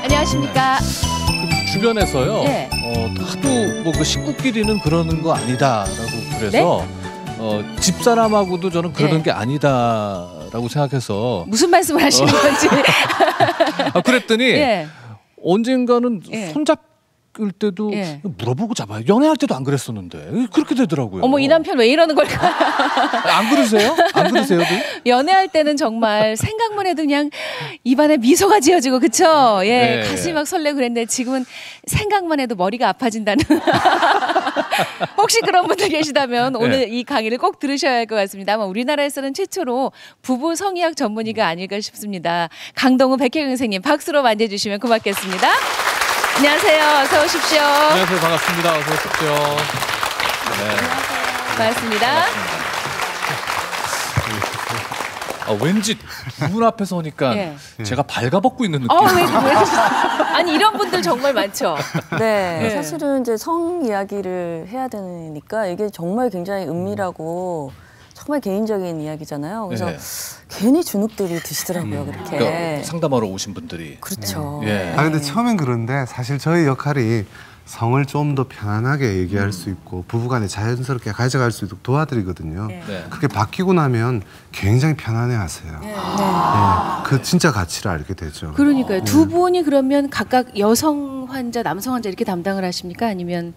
안녕하십니까. 주변에서요. 네. 하도 뭐 그 식구끼리는 그러는 거 아니다라고 그래서 네? 집사람하고도 저는 그러는 네. 게 아니다라고 생각해서 무슨 말씀을 하시는 건지. 그랬더니 예. 언젠가는 예. 손잡을 때도 예. 물어보고 잡아요. 연애할 때도 안 그랬었는데 그렇게 되더라고요. 어머, 이 남편 왜 이러는 걸까? 안 그러세요? 안 그러세요? 연애할 때는 정말 생각만 해도 그냥 입안에 미소가 지어지고, 그쵸? 예, 네. 가슴이 막 설레고 그랬는데 지금은 생각만 해도 머리가 아파진다는. 혹시 그런 분들 계시다면 오늘 이 강의를 꼭 들으셔야 할 것 같습니다. 아마 우리나라에서는 최초로 부부 성의학 전문의가 아닐까 싶습니다. 강동훈 백혜경 선생님 박수로 맞이해주시면 고맙겠습니다. 안녕하세요. 어서 오십시오. 안녕하세요. 반갑습니다. 어서 오십시오. 네. 반갑습니다. 왠지 문 앞에 서니까 예. 제가 발가벗고 있는 느낌. 왜 아니, 이런 분들 정말 많죠. 네, 네. 사실은 이제 성 이야기를 해야 되니까 이게 정말 굉장히 은밀하고 정말 개인적인 이야기잖아요. 그래서 네. 괜히 주눅들이 드시더라고요, 그렇게. 그러니까 상담하러 오신 분들이. 그렇죠. 예. 근데 처음엔 그런데 사실 저희 역할이 성을 좀 더 편안하게 얘기할 수 있고 부부간에 자연스럽게 가져갈 수 있도록 도와드리거든요. 네. 네. 그게 바뀌고 나면 굉장히 편안해하세요. 네. 그 진짜 가치를 알게 되죠. 그러니까요. 두 분이 그러면 각각 여성 환자, 남성 환자 이렇게 담당을 하십니까? 아니면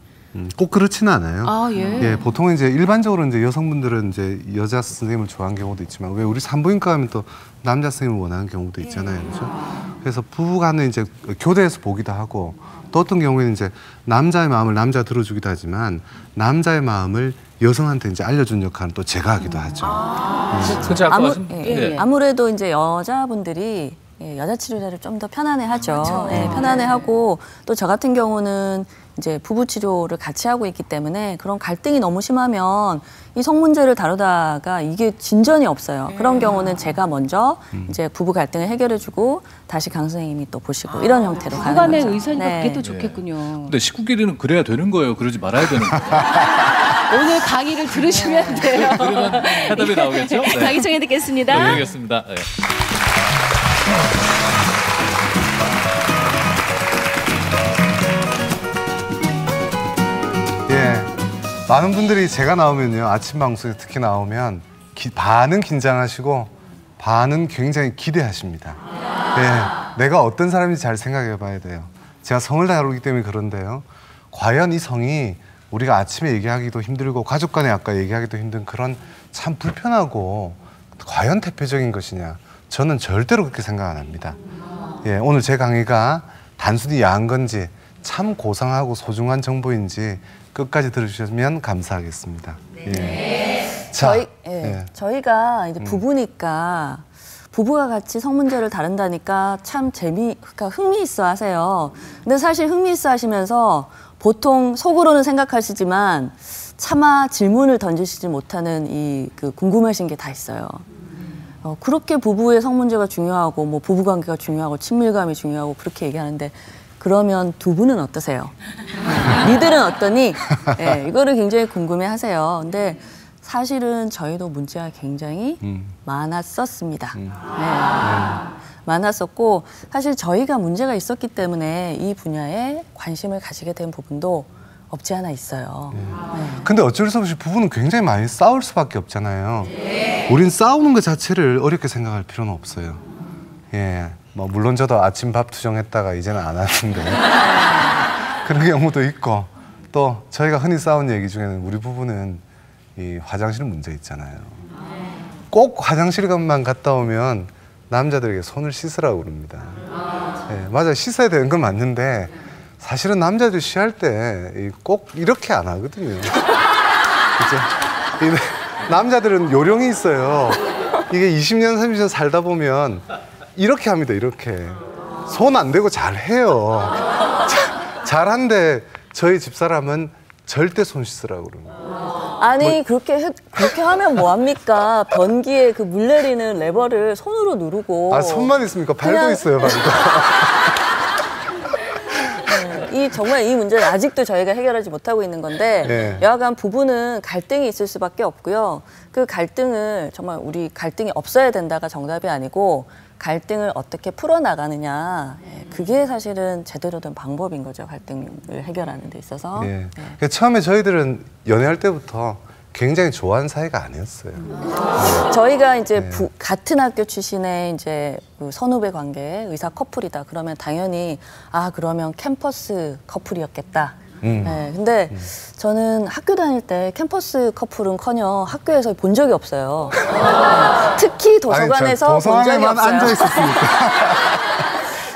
꼭 그렇지는 않아요. 예. 보통은 이제 일반적으로 이제 여성분들은 이제 여자 선생님을 좋아하는 경우도 있지만 왜 우리 산부인과 하면 또 남자 선생님을 원하는 경우도 있잖아요, 그렇죠? 그래서 부부간에 이제 교대해서 보기도 하고 또 어떤 경우에는 이제 남자의 마음을 남자 들어주기도 하지만 남자의 마음을 여성한테 이제 알려준 역할은 또 제가 하기도 하죠. 그렇죠. 아까 말씀. 네. 아무래도 이제 여자분들이 여자 치료자를 좀 더 편안해하죠. 편안해하고 또 저 같은 경우는 이제 부부 치료를 같이 하고 있기 때문에 그런 갈등이 너무 심하면 이 성 문제를 다루다가 이게 진전이 없어요. 그런 경우는 제가 먼저 이제 부부 갈등을 해결해주고 다시 강 선생님이 또 보시고 이런 형태로 가는 부부간의 거죠. 의사니까 네. 그게 또 좋겠군요. 근데 식구끼리는 그래야 되는 거예요. 그러지 말아야 되는 거예요. 오늘 강의를 들으시면 돼요. 그러면 해답이 나오겠죠? 네. 강의 청해 듣겠습니다. 네, 알겠습니다. 네. 많은 분들이 제가 나오면요, 아침 방송에 특히 나오면 반은 긴장하시고 반은 굉장히 기대하십니다. 내가 어떤 사람인지 잘 생각해 봐야 돼요. 제가 성을 다루기 때문에 그런데요. 과연 이 성이 우리가 아침에 얘기하기도 힘들고 가족 간에 아까 얘기하기도 힘든 그런 참 불편하고 과연 대표적인 것이냐? 저는 절대로 그렇게 생각 안 합니다. 오늘 제 강의가 단순히 야한 건지 참 고상하고 소중한 정보인지 끝까지 들으시면 감사하겠습니다. 저희가 이제 부부니까 부부가 같이 성 문제를 다룬다니까 참 그러니까 흥미있어 하세요. 근데 사실 흥미있어 하시면서 보통 속으로는 생각하시지만 차마 질문을 던지시지 못하는 그 궁금하신 게 다 있어요. 그렇게 부부의 성 문제가 중요하고 뭐 부부 관계가 중요하고 친밀감이 중요하고 그렇게 얘기하는데 그러면 두 분은 어떠세요? 니들은 어떠니? 이거를 굉장히 궁금해하세요. 근데 사실은 저희도 문제가 굉장히 많았었습니다. 많았었고 사실 저희가 문제가 있었기 때문에 이 분야에 관심을 가지게 된 부분도 없지 않아 있어요. 근데 어쩔 수 없이 부부는 굉장히 많이 싸울 수밖에 없잖아요. 우린 싸우는 것 자체를 어렵게 생각할 필요는 없어요. 뭐 물론 저도 아침 밥 투정했다가 이제는 안 하는데 그런 경우도 있고 또 저희가 흔히 싸우는 얘기 중에는 우리 부부는 이 화장실 문제 있잖아요. 꼭 화장실만 갔다 오면 남자들에게 손을 씻으라고 그럽니다. 맞아요. 씻어야 되는 건 맞는데 사실은 남자들 쉬할 때 꼭 이렇게 안 하거든요. 그죠? 남자들은 요령이 있어요. 이게 20년, 30년 살다 보면 이렇게 합니다. 이렇게 손 안 대고 잘해요. 잘한데 저희 집사람은 절대 손 씻으라고 그럽니다. 아니 그렇게 하면 뭐합니까? 변기에 그 물 내리는 레버를 손으로 누르고 손만 있습니까? 발도 있어요. 발도. 정말 이 문제는 아직도 저희가 해결하지 못하고 있는 건데 여하간 부부는 갈등이 있을 수밖에 없고요. 그 갈등을 정말 우리 갈등이 없어야 된다가 정답이 아니고 갈등을 어떻게 풀어나가느냐 그게 사실은 제대로 된 방법인 거죠. 갈등을 해결하는 데 있어서. 예. 처음에 저희들은 연애할 때부터 굉장히 좋아하는 사이가 아니었어요. 저희가 이제 같은 학교 출신의 이제 그 선후배 관계 의사 커플이다. 그러면 당연히 그러면 캠퍼스 커플이었겠다. 네, 근데 저는 학교 다닐 때 캠퍼스 커플은커녕 학교에서 본 적이 없어요. 특히 도서관에서 본 적이 없어요. 앉아 있었으니까.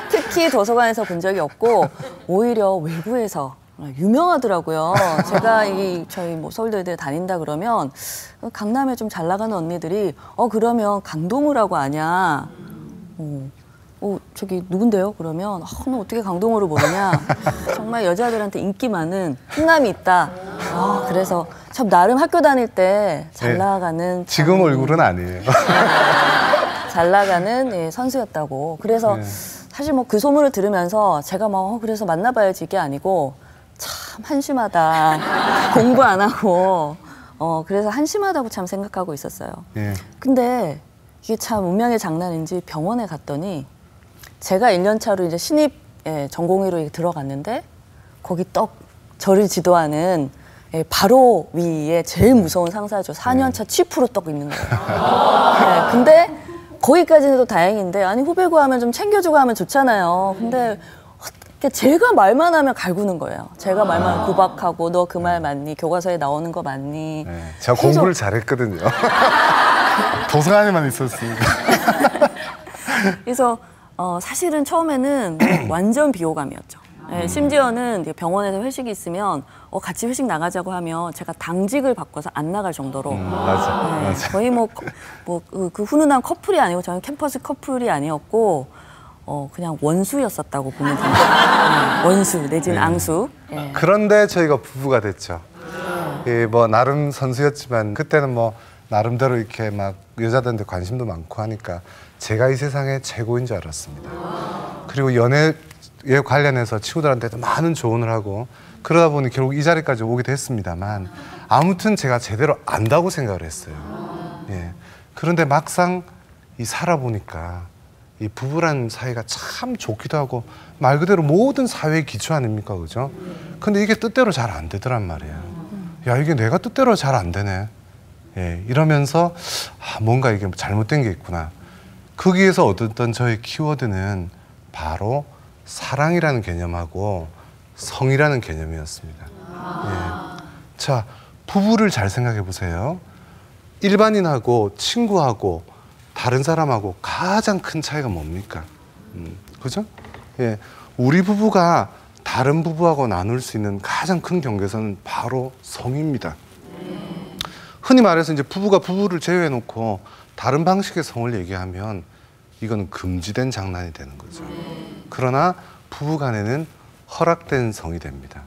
특히 도서관에서 본 적이 없고 오히려 외부에서 유명하더라고요. 제가 저희 뭐 서울대에 다닌다 그러면 강남에 좀 잘 나가는 언니들이 그러면 강동우라고 아냐? 저기 누군데요? 그러면 너 어떻게 강동우를 모르냐? 정말 여자들한테 인기 많은 훈남이 있다. 그래서 참 나름 학교 다닐 때 잘 나가는 지금 얼굴은 아니에요. 잘 나가는 선수였다고. 그래서 사실 뭐 그 소문을 들으면서 제가 그래서 만나봐야지 이게 아니고 참 한심하다. 공부 안 하고 그래서 한심하다고 참 생각하고 있었어요. 근데 이게 참 운명의 장난인지 병원에 갔더니 제가 1년 차로 이제 신입 전공의로 들어갔는데 거기 저를 지도하는 바로 위에 제일 무서운 상사죠. 4년 차 치프로 떡 있는 거예요. 근데 거기까지는 해도 다행인데 아니 후배 구하면 좀 챙겨주고 하면 좋잖아요. 근데 제가 말만 하면 갈구는 거예요. 제가 말만 하면 구박하고 너 그 말 맞니? 교과서에 나오는 거 맞니? 제가 공부를 잘했거든요. 도서관에만 있었으니까. 그래서 사실은 처음에는 완전 비호감이었죠. 심지어는 병원에서 회식이 있으면 같이 회식 나가자고 하면 제가 당직을 바꿔서 안 나갈 정도로 맞아. 거의 그 훈훈한 커플이 아니고 저는 캠퍼스 커플이 아니었고 그냥 원수였었다고 보면 됩니다. 원수 내지는 앙수. 그런데 저희가 부부가 됐죠. 뭐 나름 선수였지만 그때는 뭐 나름대로 이렇게 막 여자들한테 관심도 많고 하니까 제가 이 세상의 최고인 줄 알았습니다. 그리고 연애에 관련해서 친구들한테도 많은 조언을 하고 그러다 보니 결국 이 자리까지 오게 됐습니다만 아무튼 제가 제대로 안다고 생각을 했어요. 그런데 막상 살아보니까 이 부부란 사이가 참 좋기도 하고 말 그대로 모든 사회의 기초 아닙니까, 그죠? 근데 이게 뜻대로 잘 안 되더란 말이에요. 야, 이게 내가 뜻대로 잘 안 되네. 이러면서 뭔가 이게 잘못된 게 있구나. 거기에서 얻었던 저의 키워드는 바로 사랑이라는 개념하고 성이라는 개념이었습니다. 자, 부부를 잘 생각해 보세요. 일반인하고 친구하고 다른 사람하고 가장 큰 차이가 뭡니까? 그죠? 우리 부부가 다른 부부하고 나눌 수 있는 가장 큰 경계선은 바로 성입니다. 흔히 말해서 이제 부부가 부부를 제외해 놓고 다른 방식의 성을 얘기하면 이건 금지된 장난이 되는 거죠. 그러나 부부 간에는 허락된 성이 됩니다.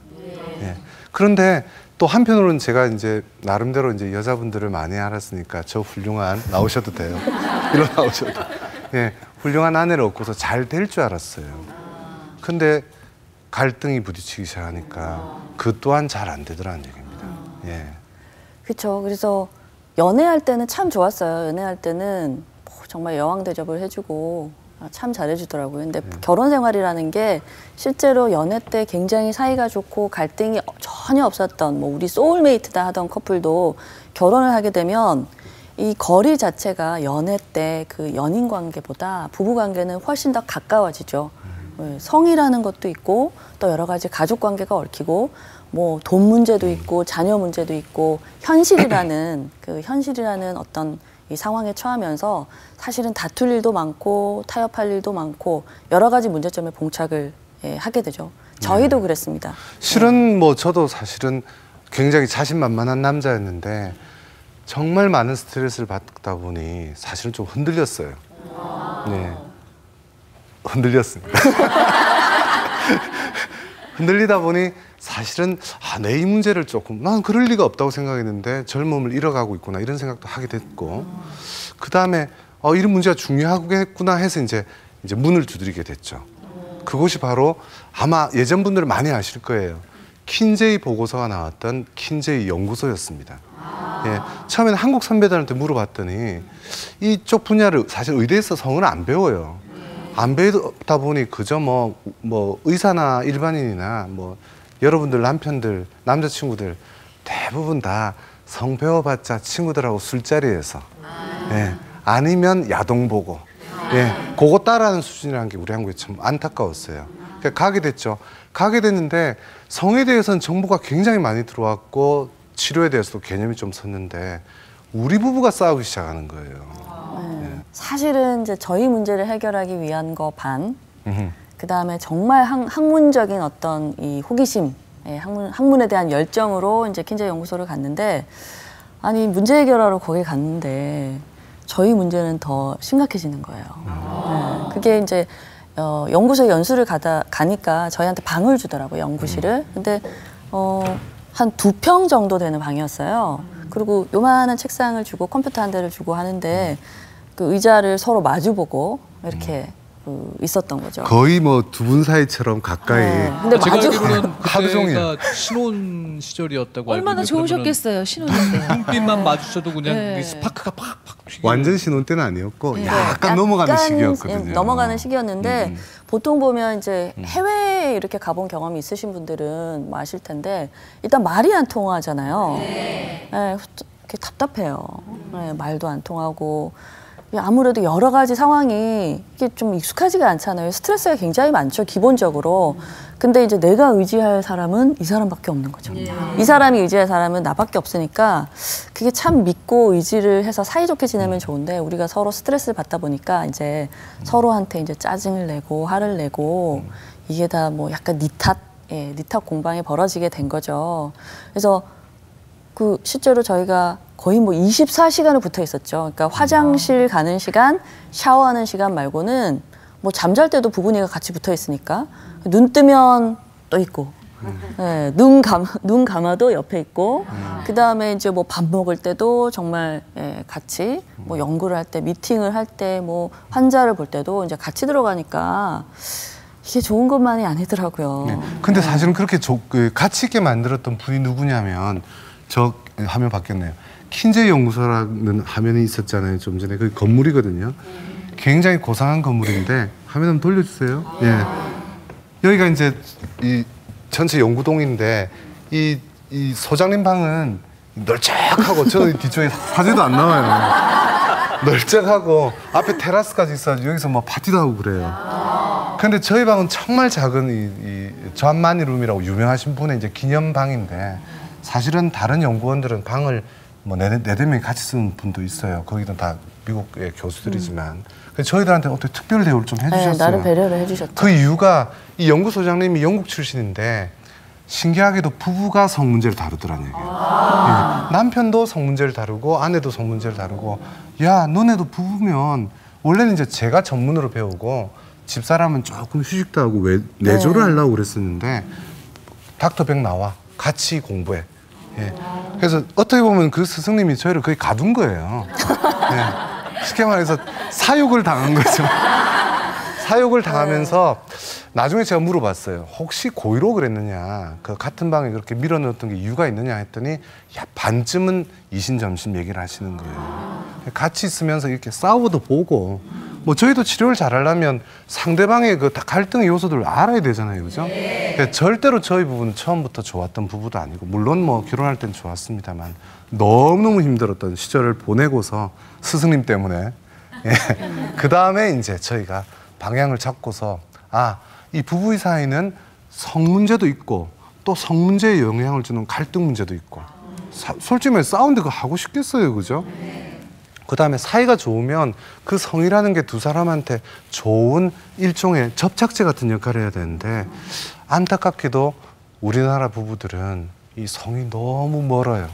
그런데 또 한편으로는 제가 이제 나름대로 이제 여자분들을 많이 알았으니까 저 훌륭한 나오셔도 돼요. 일로 나오셔도. 훌륭한 아내를 얻고서 잘 될 줄 알았어요. 근데 갈등이 부딪히기 시작하니까 그 또한 잘 안 되더라는 얘기입니다. 그렇죠. 그래서 연애할 때는 참 좋았어요. 연애할 때는 정말 여왕 대접을 해주고 참 잘해주더라고요. 근데 결혼 생활이라는 게 실제로 연애 때 굉장히 사이가 좋고 갈등이 전혀 없었던 우리 소울메이트다 하던 커플도 결혼을 하게 되면 이 거리 자체가 연애 때 그 연인 관계보다 부부 관계는 훨씬 더 가까워지죠. 성이라는 것도 있고 또 여러 가지 가족 관계가 얽히고 뭐 돈 문제도 있고 자녀 문제도 있고 현실이라는 어떤 이 상황에 처하면서 사실은 다툴 일도 많고 타협할 일도 많고 여러 가지 문제점에 봉착을 하게 되죠. 저희도 그랬습니다. 실은 뭐 저도 사실은 굉장히 자신만만한 남자였는데 정말 많은 스트레스를 받다 보니 사실은 좀 흔들렸어요. 흔들렸습니다. 흔들리다 보니 사실은 내 이 문제를 조금 난 그럴 리가 없다고 생각했는데 젊음을 잃어가고 있구나 이런 생각도 하게 됐고 그 다음에 이런 문제가 중요하겠구나 해서 이제 문을 두드리게 됐죠. 그것이 바로 아마 예전 분들은 많이 아실 거예요. 킨제이 보고서가 나왔던 킨제이 연구소였습니다. 예, 처음에는 한국 선배들한테 물어봤더니 이쪽 분야를 사실 의대에서 성을 안 배워요. 안 배우다 보니 그저 뭐 의사나 일반인이나 뭐 여러분들 남편들, 남자친구들 대부분 다 성 배워봤자 친구들하고 술자리에서 예, 아니면 야동 보고 예, 그거 따라하는 수준이라는 게 우리 한국에 참 안타까웠어요. 그러니까 가게 됐죠. 가게 됐는데 성에 대해서는 정보가 굉장히 많이 들어왔고 치료에 대해서도 개념이 좀 섰는데 우리 부부가 싸우기 시작하는 거예요. 사실은 이제 저희 문제를 해결하기 위한 거 반, 그 다음에 정말 학문적인 어떤 이 호기심, 예, 학문에 대한 열정으로 이제 킨제 연구소를 갔는데, 아니 문제 해결하러 거기 갔는데 저희 문제는 더 심각해지는 거예요. 예, 그게 이제 연구소에 연수를 가니까 저희한테 방을 주더라고요, 연구실을. 근데 한 2평 정도 되는 방이었어요. 그리고 요만한 책상을 주고 컴퓨터 한 대를 주고 하는데 그 의자를 서로 마주보고 이렇게 있었던 거죠. 거의 뭐 두 분 사이처럼 가까이. 네. 근데 제가 마주 알기로는 하루 종일. 그때가 신혼 시절이었다고 알고 얼마나 있는데 좋으셨겠어요, 신혼인데. 눈빛만 마주쳐도 그냥 네. 이 스파크가 팍팍 튀기고. 완전 신혼 때는 아니었고 네. 약간 넘어가는 시기였거든요. 예, 넘어가는 시기였는데 보통 보면 이제 해외에 이렇게 가본 경험이 있으신 분들은 뭐 아실 텐데 일단 말이 안 통하잖아요. 예, 이렇게 답답해요. 예, 말도 안 통하고 아무래도 여러 가지 상황이 이게 좀 익숙하지가 않잖아요. 스트레스가 굉장히 많죠, 기본적으로. 근데 이제 내가 의지할 사람은 이 사람밖에 없는 거죠. 이 사람이 의지할 사람은 나밖에 없으니까 그게 참 믿고 의지를 해서 사이좋게 지내면 좋은데 우리가 서로 스트레스를 받다 보니까 이제 서로한테 이제 짜증을 내고 화를 내고 이게 다 뭐 약간 니 탓 공방이 벌어지게 된 거죠. 그래서 그 실제로 저희가 거의 뭐 24시간을 붙어 있었죠. 그러니까 화장실 가는 시간, 샤워하는 시간 말고는 뭐 잠잘 때도 부부니가 같이 붙어 있으니까 눈 뜨면 또 있고, 네, 눈 감아도 옆에 있고, 그 다음에 이제 뭐 밥 먹을 때도 정말 같이 뭐 연구를 할 때, 미팅을 할 때, 뭐 환자를 볼 때도 이제 같이 들어가니까 이게 좋은 것만이 아니더라고요. 네. 근데 사실은 그렇게 가치 있게 만들었던 분이 누구냐면 저 화면 바뀌었네요. 킨제 연구소라는 화면이 있었잖아요. 좀 전에 그 건물이거든요. 굉장히 고상한 건물인데 화면 한번 돌려주세요. 예. 여기가 이제 이 전체 연구동인데 이 소장님 방은 널쩍하고 저 뒤쪽에 사진도 안 나와요. 널쩍하고 앞에 테라스까지 있어가지고 여기서 뭐 파티도 하고 그래요. 근데 저희 방은 정말 작은 전만이룸이라고 유명하신 분의 이제 기념방인데 사실은 다른 연구원들은 방을 뭐 네대 명이 같이 쓰는 분도 있어요. 거기는 다 미국의 교수들이지만 저희들한테 어떻게 특별 대우를 좀 해주셨어요. 네, 나름 배려를 해주셨죠. 그 이유가 이 연구소장님이 영국 출신인데 신기하게도 부부가 성 문제를 다루더라는 얘기예요. 예, 남편도 성 문제를 다루고 아내도 성 문제를 다루고 야 너네도 부부면 원래는 이제 제가 전문으로 배우고 집사람은 조금 휴식도 하고 내조를 하려고 그랬었는데 닥터백 나와 같이 공부해. 예. 그래서 어떻게 보면 그 스승님이 저희를 거의 가둔 거예요. 예. 쉽게 말해서 사육을 당한 거죠. 사육을 당하면서 나중에 제가 물어봤어요. 혹시 고의로 그랬느냐. 그 같은 방에 그렇게 밀어넣었던 게 이유가 있느냐 했더니 야, 반쯤은 이신점심 얘기를 하시는 거예요. 같이 있으면서 이렇게 싸워도 보고 뭐 저희도 치료를 잘하려면 상대방의 그 갈등의 요소들을 알아야 되잖아요. 그죠? 절대로 저희 부부는 처음부터 좋았던 부부도 아니고 물론 뭐 결혼할 땐 좋았습니다만 너무너무 힘들었던 시절을 보내고서 스승님 때문에 예. 그 다음에 이제 저희가 방향을 잡고서 이 부부의 사이는 성 문제도 있고 또 성 문제에 영향을 주는 갈등 문제도 있고 솔직히 말해 싸우는데 그거 하고 싶겠어요. 그죠? 그 다음에 사이가 좋으면 그 성이라는 게 두 사람한테 좋은 일종의 접착제 같은 역할을 해야 되는데 안타깝게도 우리나라 부부들은 이 성이 너무 멀어요.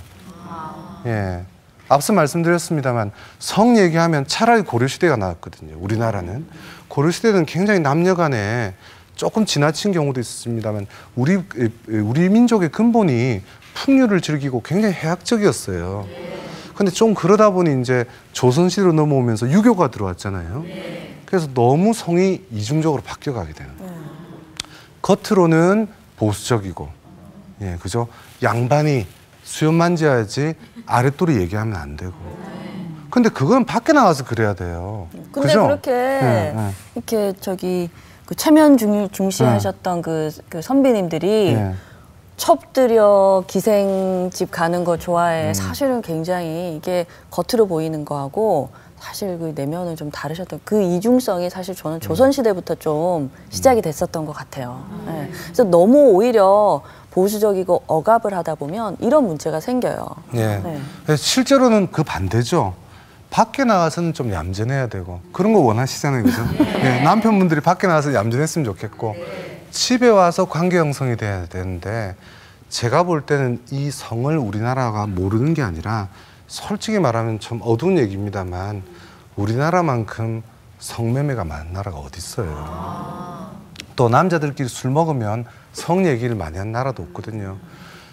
예. 앞서 말씀드렸습니다만 성 얘기하면 차라리 고려시대가 나왔거든요. 우리나라는. 고려시대는 굉장히 남녀 간에 조금 지나친 경우도 있습니다만 우리 민족의 근본이 풍류를 즐기고 굉장히 해학적이었어요. 근데 좀 그러다 보니 이제 조선시대로 넘어오면서 유교가 들어왔잖아요. 그래서 너무 성이 이중적으로 바뀌어가게 되는 거예요. 겉으로는 보수적이고, 예, 그죠? 양반이 수염만 지어야지 아랫도리 얘기하면 안 되고. 근데 그건 밖에 나가서 그래야 돼요. 근데 그죠? 그렇게 이렇게 저기 그 체면 중시하셨던 그 선배님들이 첩들여 기생집 가는 거 좋아해. 사실은 굉장히 이게 겉으로 보이는 거하고 사실 그 내면은 좀 다르셨던 그 이중성이 사실 저는 조선시대부터 좀 시작이 됐었던 것 같아요. 네. 그래서 너무 오히려 보수적이고 억압을 하다 보면 이런 문제가 생겨요. 예. 네. 실제로는 그 반대죠. 밖에 나가서는 좀 얌전해야 되고 그런 거 원하시잖아요, 그죠? 네, 남편분들이 밖에 나가서 얌전했으면 좋겠고 집에 와서 관계 형성이 돼야 되는데 제가 볼 때는 이 성을 우리나라가 모르는 게 아니라 솔직히 말하면 좀 어두운 얘기입니다만 우리나라만큼 성매매가 많은 나라가 어디 있어요. 또 남자들끼리 술 먹으면 성 얘기를 많이 하는 나라도 없거든요.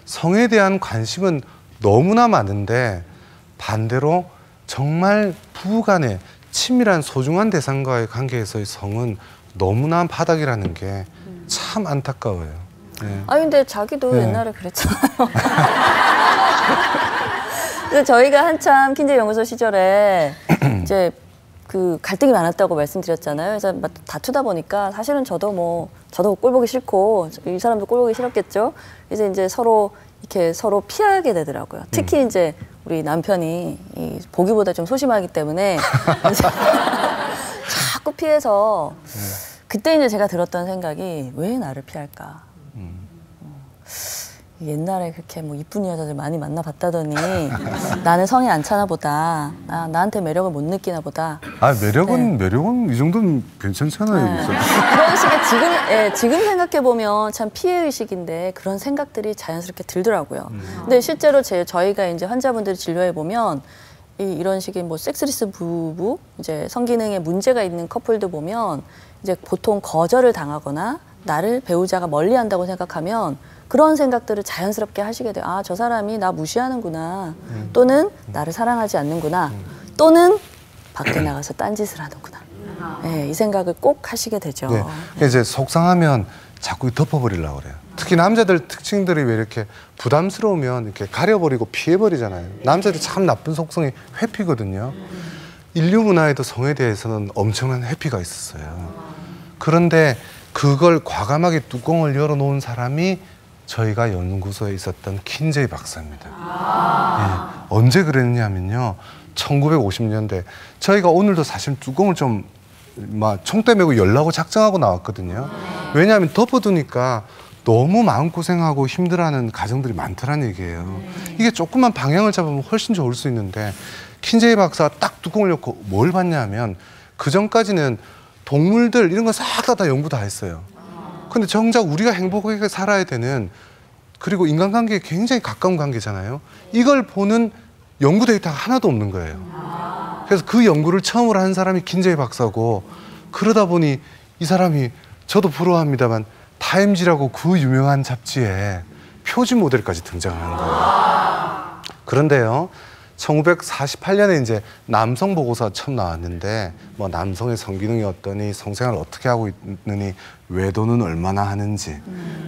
성에 대한 관심은 너무나 많은데 반대로 정말 부부간의 친밀한 소중한 대상과의 관계에서의 성은 너무나 바닥이라는 게 참 안타까워요. 네. 아 근데 자기도 옛날에 그랬잖아요. 근데 저희가 한참 킨제 연구소 시절에 이제 그 갈등이 많았다고 말씀드렸잖아요. 그래서 막 다투다 보니까 사실은 저도 꼴 보기 싫고 이 사람도 꼴 보기 싫었겠죠. 이제 서로 이렇게 서로 피하게 되더라고요. 특히 이제 우리 남편이 이 보기보다 좀 소심하기 때문에 자꾸 피해서 그때 이제 제가 들었던 생각이 왜 나를 피할까? 옛날에 그렇게 뭐 이쁜 여자들 많이 만나봤다더니 나는 성이 안 차나 보다. 나한테 매력을 못 느끼나 보다. 아 매력은 이 정도는 괜찮잖아요. 그런 식의 지금 생각해 보면 참 피해 의식인데 그런 생각들이 자연스럽게 들더라고요. 근데 실제로 저희가 이제 환자분들 진료해 보면 이런 식의 뭐 섹스리스 부부, 이제 성기능에 문제가 있는 커플들 보면 이제 보통 거절을 당하거나 나를 배우자가 멀리한다고 생각하면 그런 생각들을 자연스럽게 하시게 돼요. 아, 저 사람이 나 무시하는구나. 또는 나를 사랑하지 않는구나. 또는 밖에 나가서 딴짓을 하는구나. 네, 이 생각을 꼭 하시게 되죠. 네. 이제 속상하면 자꾸 덮어버리려고 그래요. 특히 남자들 특징들이 왜 이렇게 부담스러우면 이렇게 가려버리고 피해버리잖아요. 남자들이 참 나쁜 속성이 회피거든요. 인류 문화에도 성에 대해서는 엄청난 회피가 있었어요. 그런데 그걸 과감하게 뚜껑을 열어놓은 사람이 저희가 연구소에 있었던 킨제이 박사입니다. 예, 언제 그랬냐면요. 1950년대. 저희가 오늘도 사실 뚜껑을 좀 막 총대 메고 열라고 작정하고 나왔거든요. 왜냐하면 덮어두니까 너무 마음고생하고 힘들어하는 가정들이 많다는 얘기예요. 이게 조금만 방향을 잡으면 훨씬 좋을 수 있는데 킨제이 박사가 딱 뚜껑을 열고 뭘 봤냐면 그전까지는 동물들 이런 거 싹 다 연구 다 했어요. 근데 정작 우리가 행복하게 살아야 되는 그리고 인간관계에 굉장히 가까운 관계잖아요. 이걸 보는 연구 데이터가 하나도 없는 거예요. 그래서 그 연구를 처음으로 한 사람이 킨제이 박사고 그러다 보니 이 사람이 저도 부러워합니다만 타임지라고 그 유명한 잡지에 표지 모델까지 등장하는 거예요. 그런데요. 1948년에 이제 남성 보고서가 처음 나왔는데 뭐 남성의 성기능이 어떠니 성생활을 어떻게 하고 있느니 외도는 얼마나 하는지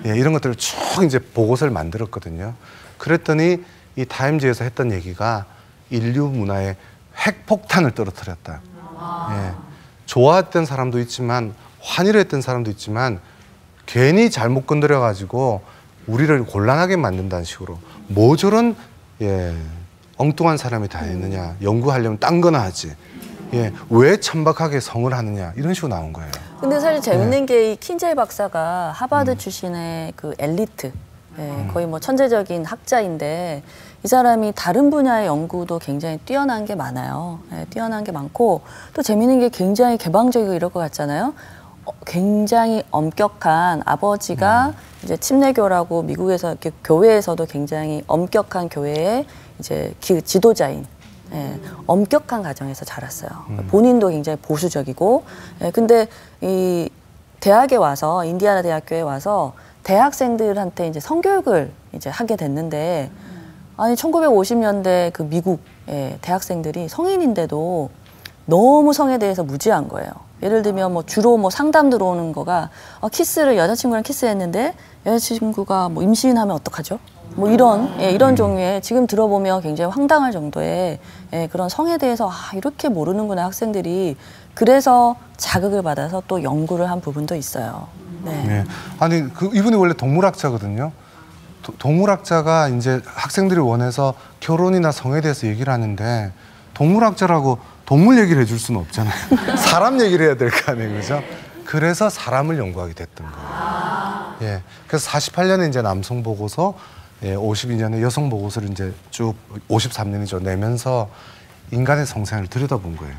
예, 이런 것들을 쭉 이제 보고서를 만들었거든요. 그랬더니 이 타임지에서 했던 얘기가 인류 문화에 핵폭탄을 떨어뜨렸다. 예, 좋아했던 사람도 있지만 환희를 했던 사람도 있지만 괜히 잘못 건드려가지고 우리를 곤란하게 만든다는 식으로 뭐 저런 엉뚱한 사람이 다 했느냐. 연구하려면 딴 거나 하지. 예, 왜 천박하게 성을 하느냐. 이런 식으로 나온 거예요. 근데 사실 재밌는 게 이 킨제이 박사가 하버드 출신의 그 엘리트, 거의 뭐 천재적인 학자인데 이 사람이 다른 분야의 연구도 굉장히 뛰어난 게 많아요. 뛰어난 게 많고 또 재밌는 게 굉장히 개방적이고 이럴 것 같잖아요. 굉장히 엄격한 아버지가 이제 침례교라고 미국에서 이렇게 교회에서도 굉장히 엄격한 교회의 이제 지도자인 엄격한 가정에서 자랐어요. 본인도 굉장히 보수적이고 근데 이 대학에 와서 인디아나 대학교에 와서 대학생들한테 이제 성교육을 이제 하게 됐는데 아니 1950년대 그 미국의 대학생들이 성인인데도 너무 성에 대해서 무지한 거예요. 예를 들면 뭐 주로 뭐 상담 들어오는 거가 키스를 여자친구랑 키스했는데 여자친구가 뭐 임신하면 어떡하죠? 뭐 이런 종류의 지금 들어보면 굉장히 황당할 정도의 그런 성에 대해서 이렇게 모르는구나 학생들이. 그래서 자극을 받아서 또 연구를 한 부분도 있어요. 네. 네. 아니 이분이 원래 동물학자거든요. 동물학자가 이제 학생들이 원해서 결혼이나 성에 대해서 얘기를 하는데 동물학자라고 동물 얘기를 해줄 수는 없잖아요. 사람 얘기를 해야 될 거 아니에요, 그죠? 그래서 사람을 연구하게 됐던 거예요. 예. 그래서 48년에 이제 남성 보고서, 52년에 여성 보고서를 이제 쭉 53년이죠 내면서 인간의 성생활을 들여다본 거예요.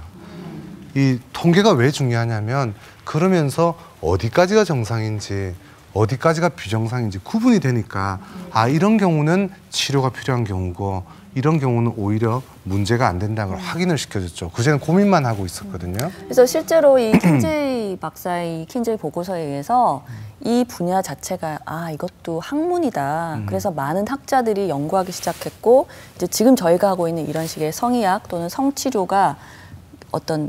이 통계가 왜 중요하냐면 그러면서 어디까지가 정상인지 어디까지가 비정상인지 구분이 되니까 이런 경우는 치료가 필요한 경우고 이런 경우는 오히려 문제가 안 된다는 걸 확인을 시켜줬죠. 그전에는 고민만 하고 있었거든요. 그래서 실제로 이 킨제이 박사의 킨제이 보고서에 의해서 이 분야 자체가 이것도 학문이다. 그래서 많은 학자들이 연구하기 시작했고 이제 지금 저희가 하고 있는 이런 식의 성의학 또는 성치료가 어떤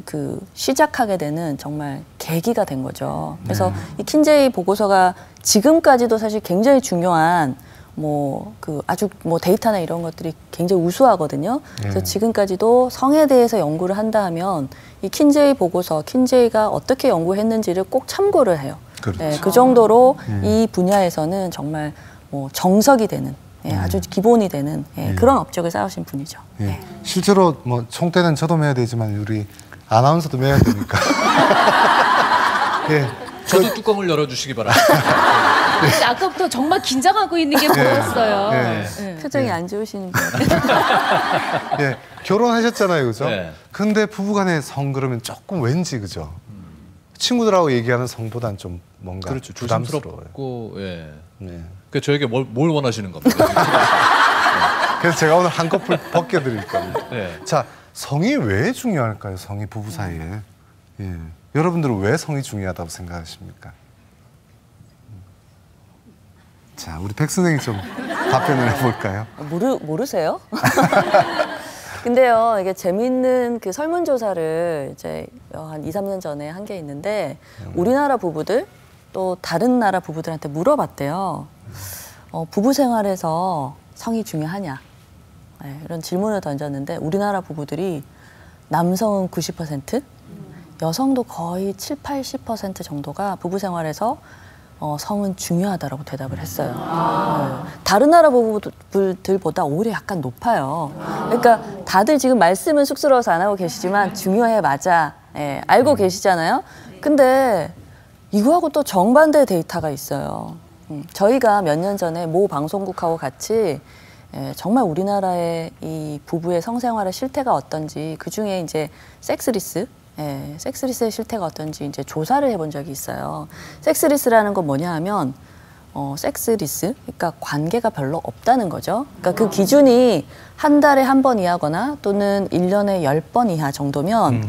시작하게 되는 정말 계기가 된 거죠. 그래서 이 킨제이 보고서가 지금까지도 사실 굉장히 중요한 아주 데이터나 이런 것들이 굉장히 우수하거든요. 그래서 지금까지도 성에 대해서 연구를 한다 하면 이 킨제이 보고서, 킨제이가 어떻게 연구했는지를 꼭 참고를 해요. 그렇죠. 네, 그 정도로 이 분야에서는 정말 정석이 되는 아주 기본이 되는 그런 업적을 쌓으신 분이죠. 네. 실제로 총대는 저도 매야 되지만 우리 아나운서도 매야 되니까. 저도 뚜껑을 열어주시기 바랍니다. 근데 아까부터 정말 긴장하고 있는 게 보였어요. 표정이 안 좋으신 분. 결혼하셨잖아요, 그죠? 네. 근데 부부간의 성 그러면 조금 왠지 그죠? 친구들하고 얘기하는 성보단 좀 뭔가 그렇죠. 부담스러워요. 조심스럽고 네. 그 저에게 뭘 원하시는 겁니까? 그래서 제가 오늘 한꺼풀 벗겨드릴 겁니다. 네. 자, 성이 왜 중요할까요? 성이 부부 사이에. 여러분들은 왜 성이 중요하다고 생각하십니까? 자, 우리 백 선생님 좀 답변을 해볼까요? 모르세요? 근데요, 이게 재미있는 설문조사를 이제 한 2, 3년 전에 한 게 있는데 우리나라 부부들 또 다른 나라 부부들한테 물어봤대요. 부부 생활에서 성이 중요하냐? 이런 질문을 던졌는데 우리나라 부부들이 남성은 90%, 여성도 거의 7, 80% 정도가 부부 생활에서 성은 중요하다라고 대답을 했어요. 다른 나라 부부들보다 오히려 약간 높아요. 그러니까 다들 지금 말씀은 쑥스러워서 안 하고 계시지만 중요해 맞아. 알고 계시잖아요. 근데 이거하고 또 정반대의 데이터가 있어요. 저희가 몇 년 전에 모 방송국하고 같이 정말 우리나라의 이 부부의 성생활의 실태가 어떤지 그중에 이제 섹스리스의 실태가 어떤지 이제 조사를 해본 적이 있어요. 섹스리스라는 건 뭐냐 하면 섹스리스, 그러니까 관계가 별로 없다는 거죠. 그러니까 그 기준이 한 달에 한 번 이하거나 또는 1년에 10번 이하 정도면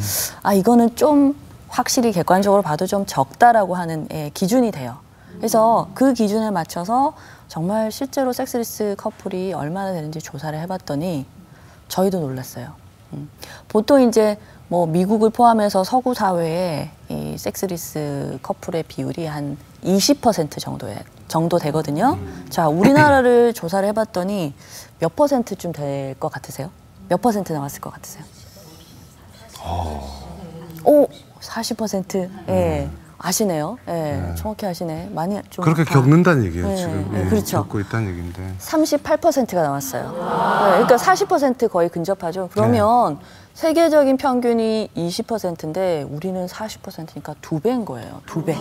이거는 좀 확실히 객관적으로 봐도 좀 적다라고 하는 기준이 돼요. 그래서 그 기준에 맞춰서 정말 실제로 섹스리스 커플이 얼마나 되는지 조사를 해봤더니 저희도 놀랐어요. 보통 이제 미국을 포함해서 서구 사회에 이 섹스리스 커플의 비율이 한 20% 정도 되거든요. 자, 우리나라를 조사를 해봤더니 몇 퍼센트쯤 될 것 같으세요? 몇 퍼센트 나왔을 것 같으세요? 40%. 아시네요. 정확히 아시네. 많이 좀 그렇게 겪는다는 얘기예요, 지금. 그렇죠. 겪고 있다는 얘기인데. 38%가 나왔어요. 그러니까 40% 거의 근접하죠. 그러면 세계적인 평균이 20%인데 우리는 40%니까 2배인 거예요. 2배.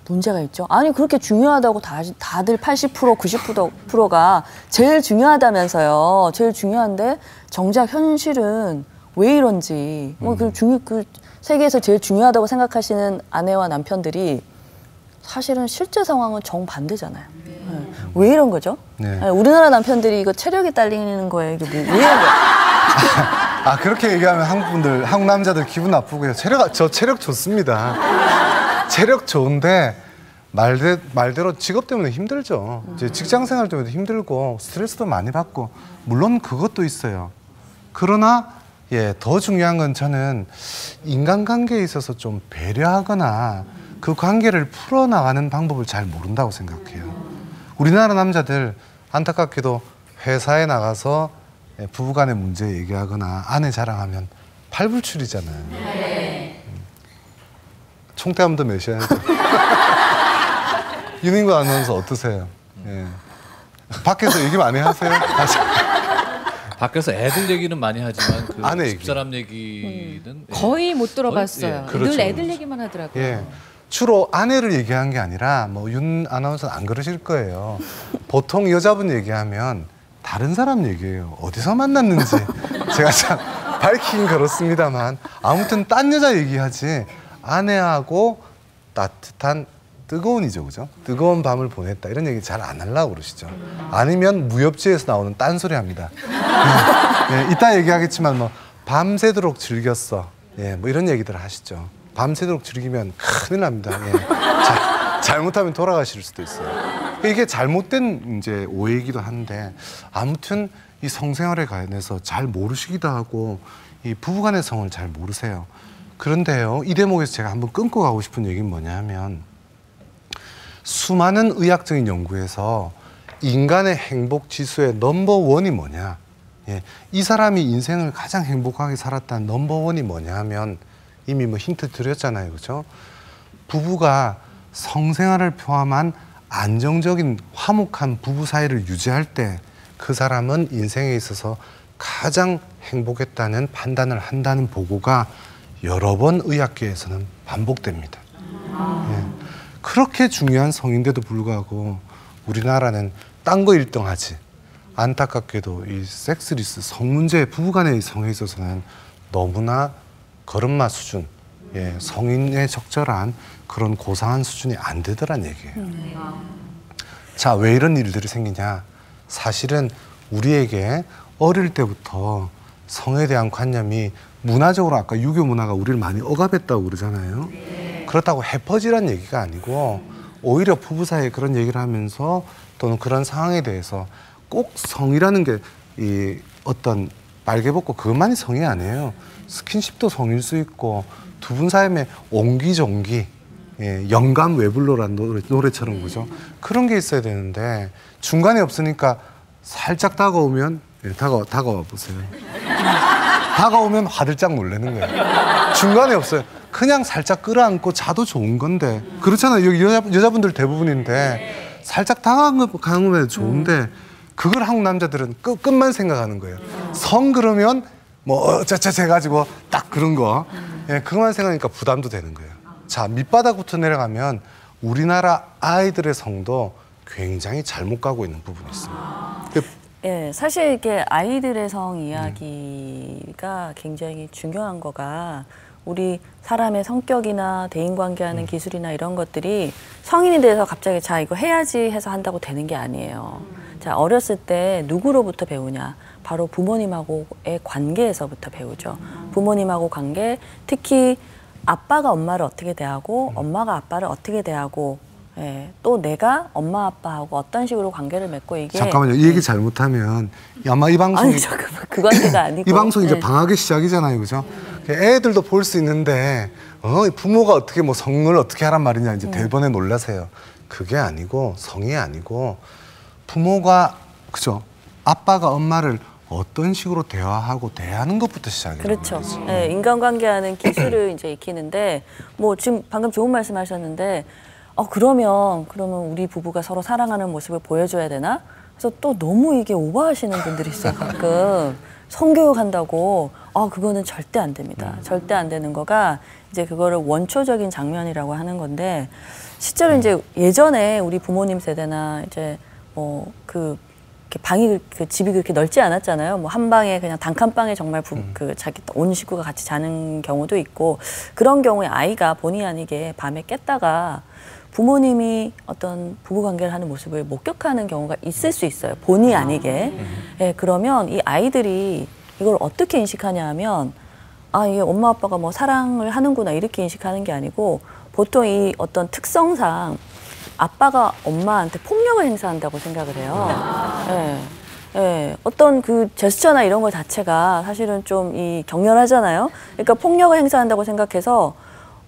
문제가 있죠. 아니 그렇게 중요하다고 다들 80%, 90%가 제일 중요하다면서요. 제일 중요한데 정작 현실은 왜 이런지 세계에서 제일 중요하다고 생각하시는 아내와 남편들이 사실은 실제 상황은 정반대잖아요. 왜 이런 거죠? 우리나라 남편들이 이거 체력이 딸리는 거예요. 이게 왜 이런 거예요? 그렇게 얘기하면 한국 남자들 기분 나쁘고요. 저 체력 좋습니다. 체력 좋은데 말대로 직업 때문에 힘들죠. 이제 직장 생활 때문에 힘들고 스트레스도 많이 받고 물론 그것도 있어요. 그러나 더 중요한 건 저는 인간관계에 있어서 좀 배려하거나 그 관계를 풀어나가는 방법을 잘 모른다고 생각해요. 우리나라 남자들 안타깝게도 회사에 나가서 부부간의 문제 얘기하거나 아내 자랑하면 팔불출이잖아요. 총대 한 번 더 매셔야죠. 윤인구 아나운서 어떠세요? 예. 밖에서 얘기 많이 하세요? 밖에서 애들 얘기는 많이 하지만 그 아내 얘기. 집사람 얘기는 거의 못 들어봤어요. 예, 그렇죠. 늘 애들 얘기만 하더라고요. 예. 주로 아내를 얘기한 게 아니라 뭐 윤 아나운서는 안 그러실 거예요. 보통 여자분 얘기하면 다른 사람 얘기해요. 어디서 만났는지. 제가 참 밝히긴 그렇습니다만 아무튼 딴 여자 얘기하지 아내하고 따뜻한 뜨거운이죠, 그죠? 뜨거운 밤을 보냈다 이런 얘기 잘 안 하려고 그러시죠. 아니면 무협지에서 나오는 딴소리 합니다. 예, 이따 얘기하겠지만 뭐 밤새도록 즐겼어. 예, 뭐 이런 얘기들 하시죠. 밤새도록 즐기면 큰일 납니다. 예. 잘못하면 돌아가실 수도 있어요. 이게 잘못된 이제 오해이기도 한데 아무튼 이 성생활에 관해서 잘 모르시기도 하고 이 부부간의 성을 잘 모르세요. 그런데요, 이 대목에서 제가 한번 끊고 가고 싶은 얘기는 뭐냐 하면 수많은 의학적인 연구에서 인간의 행복 지수의 넘버원이 뭐냐, 예, 이 사람이 인생을 가장 행복하게 살았다는 넘버원이 뭐냐 하면 이미 뭐 힌트 드렸잖아요, 그렇죠? 부부가 성생활을 포함한 안정적인 화목한 부부 사이를 유지할 때 그 사람은 인생에 있어서 가장 행복했다는 판단을 한다는 보고가 여러 번 의학계에서는 반복됩니다. 예. 그렇게 중요한 성인데도 불구하고 우리나라는 딴 거 1등하지. 안타깝게도 이 섹스리스 성 문제, 부부간의 성에 있어서는 너무나 걸음마 수준, 예, 성인에 적절한 그런 고상한 수준이 안 되더란 얘기예요. 자, 왜 이런 일들이 생기냐? 사실은 우리에게 어릴 때부터 성에 대한 관념이 문화적으로 아까 유교 문화가 우리를 많이 억압했다고 그러잖아요. 그렇다고 해퍼지란 얘기가 아니고 오히려 부부 사이에 그런 얘기를 하면서 또는 그런 상황에 대해서 꼭 성이라는 게 이 어떤 빨개 벗고 그것만이 성이 아니에요. 스킨십도 성일 수 있고 두 분 사이에 옹기종기, 예, 영감 외불로란 노래처럼 그죠? 그런 게 있어야 되는데 중간에 없으니까 살짝 다가오면, 예, 다가와 보세요. 다가오면 화들짝 놀라는 거예요. 중간에 없어요. 그냥 살짝 끌어안고 자도 좋은 건데 그렇잖아요. 여기 여자분들 대부분인데 살짝 다가가면 좋은데 그걸 한국 남자들은 끝만 생각하는 거예요. 성 그러면 뭐 어쩌저쩌 해가지고 딱 그런 거, 예, 그것만 생각하니까 부담도 되는 거예요. 자, 밑바닥부터 내려가면 우리나라 아이들의 성도 굉장히 잘못 가고 있는 부분이 있습니다. 예, 사실 이게 아이들의 성 이야기가 굉장히 중요한 거가 우리 사람의 성격이나 대인관계하는 기술이나 이런 것들이 성인이 돼서 갑자기 자 이거 해야지 해서 한다고 되는 게 아니에요. 자, 어렸을 때 누구로부터 배우냐? 바로 부모님하고의 관계에서부터 배우죠. 부모님하고 관계, 특히 아빠가 엄마를 어떻게 대하고 엄마가 아빠를 어떻게 대하고, 예, 또 내가 엄마 아빠하고 어떤 식으로 관계를 맺고 이게 잠깐만요. 이 얘기 잘못하면 아마 이 방송이 아니 잠깐만 그 관계가 아니고 이 방송 이제 예. 방학의 시작이잖아요, 그죠? 애들도 볼 수 있는데 부모가 어떻게 뭐 성을 어떻게 하란 말이냐 이제 대번에 놀라세요. 그게 아니고 성이 아니고 부모가 그죠? 아빠가 엄마를 어떤 식으로 대화하고 대하는 것부터 시작해요. 그렇죠. 예, 인간관계하는 기술을 이제 익히는데 뭐 지금 방금 좋은 말씀하셨는데 그러면 우리 부부가 서로 사랑하는 모습을 보여줘야 되나? 그래서 또 너무 이게 오버하시는 분들이 있어요. 가끔 성교육한다고 그거는 절대 안 됩니다. 절대 안 되는 거가 이제 그거를 원초적인 장면이라고 하는 건데 실제로 이제 예전에 우리 부모님 세대나 이제 뭐 이렇게 집이 그렇게 넓지 않았잖아요. 뭐 한 방에 그냥 단칸방에 정말 자기 온 식구가 같이 자는 경우도 있고 그런 경우에 아이가 본의 아니게 밤에 깼다가 부모님이 어떤 부부관계를 하는 모습을 목격하는 경우가 있을 수 있어요. 본의 아니게. 예, 그러면 이 아이들이 이걸 어떻게 인식하냐 하면 이게 엄마 아빠가 뭐 사랑을 하는구나 이렇게 인식하는 게 아니고 보통 이 어떤 특성상 아빠가 엄마한테 폭력을 행사한다고 생각을 해요. 예. 예, 어떤 그 제스처나 이런 것 자체가 사실은 좀 격렬하잖아요. 그러니까 폭력을 행사한다고 생각해서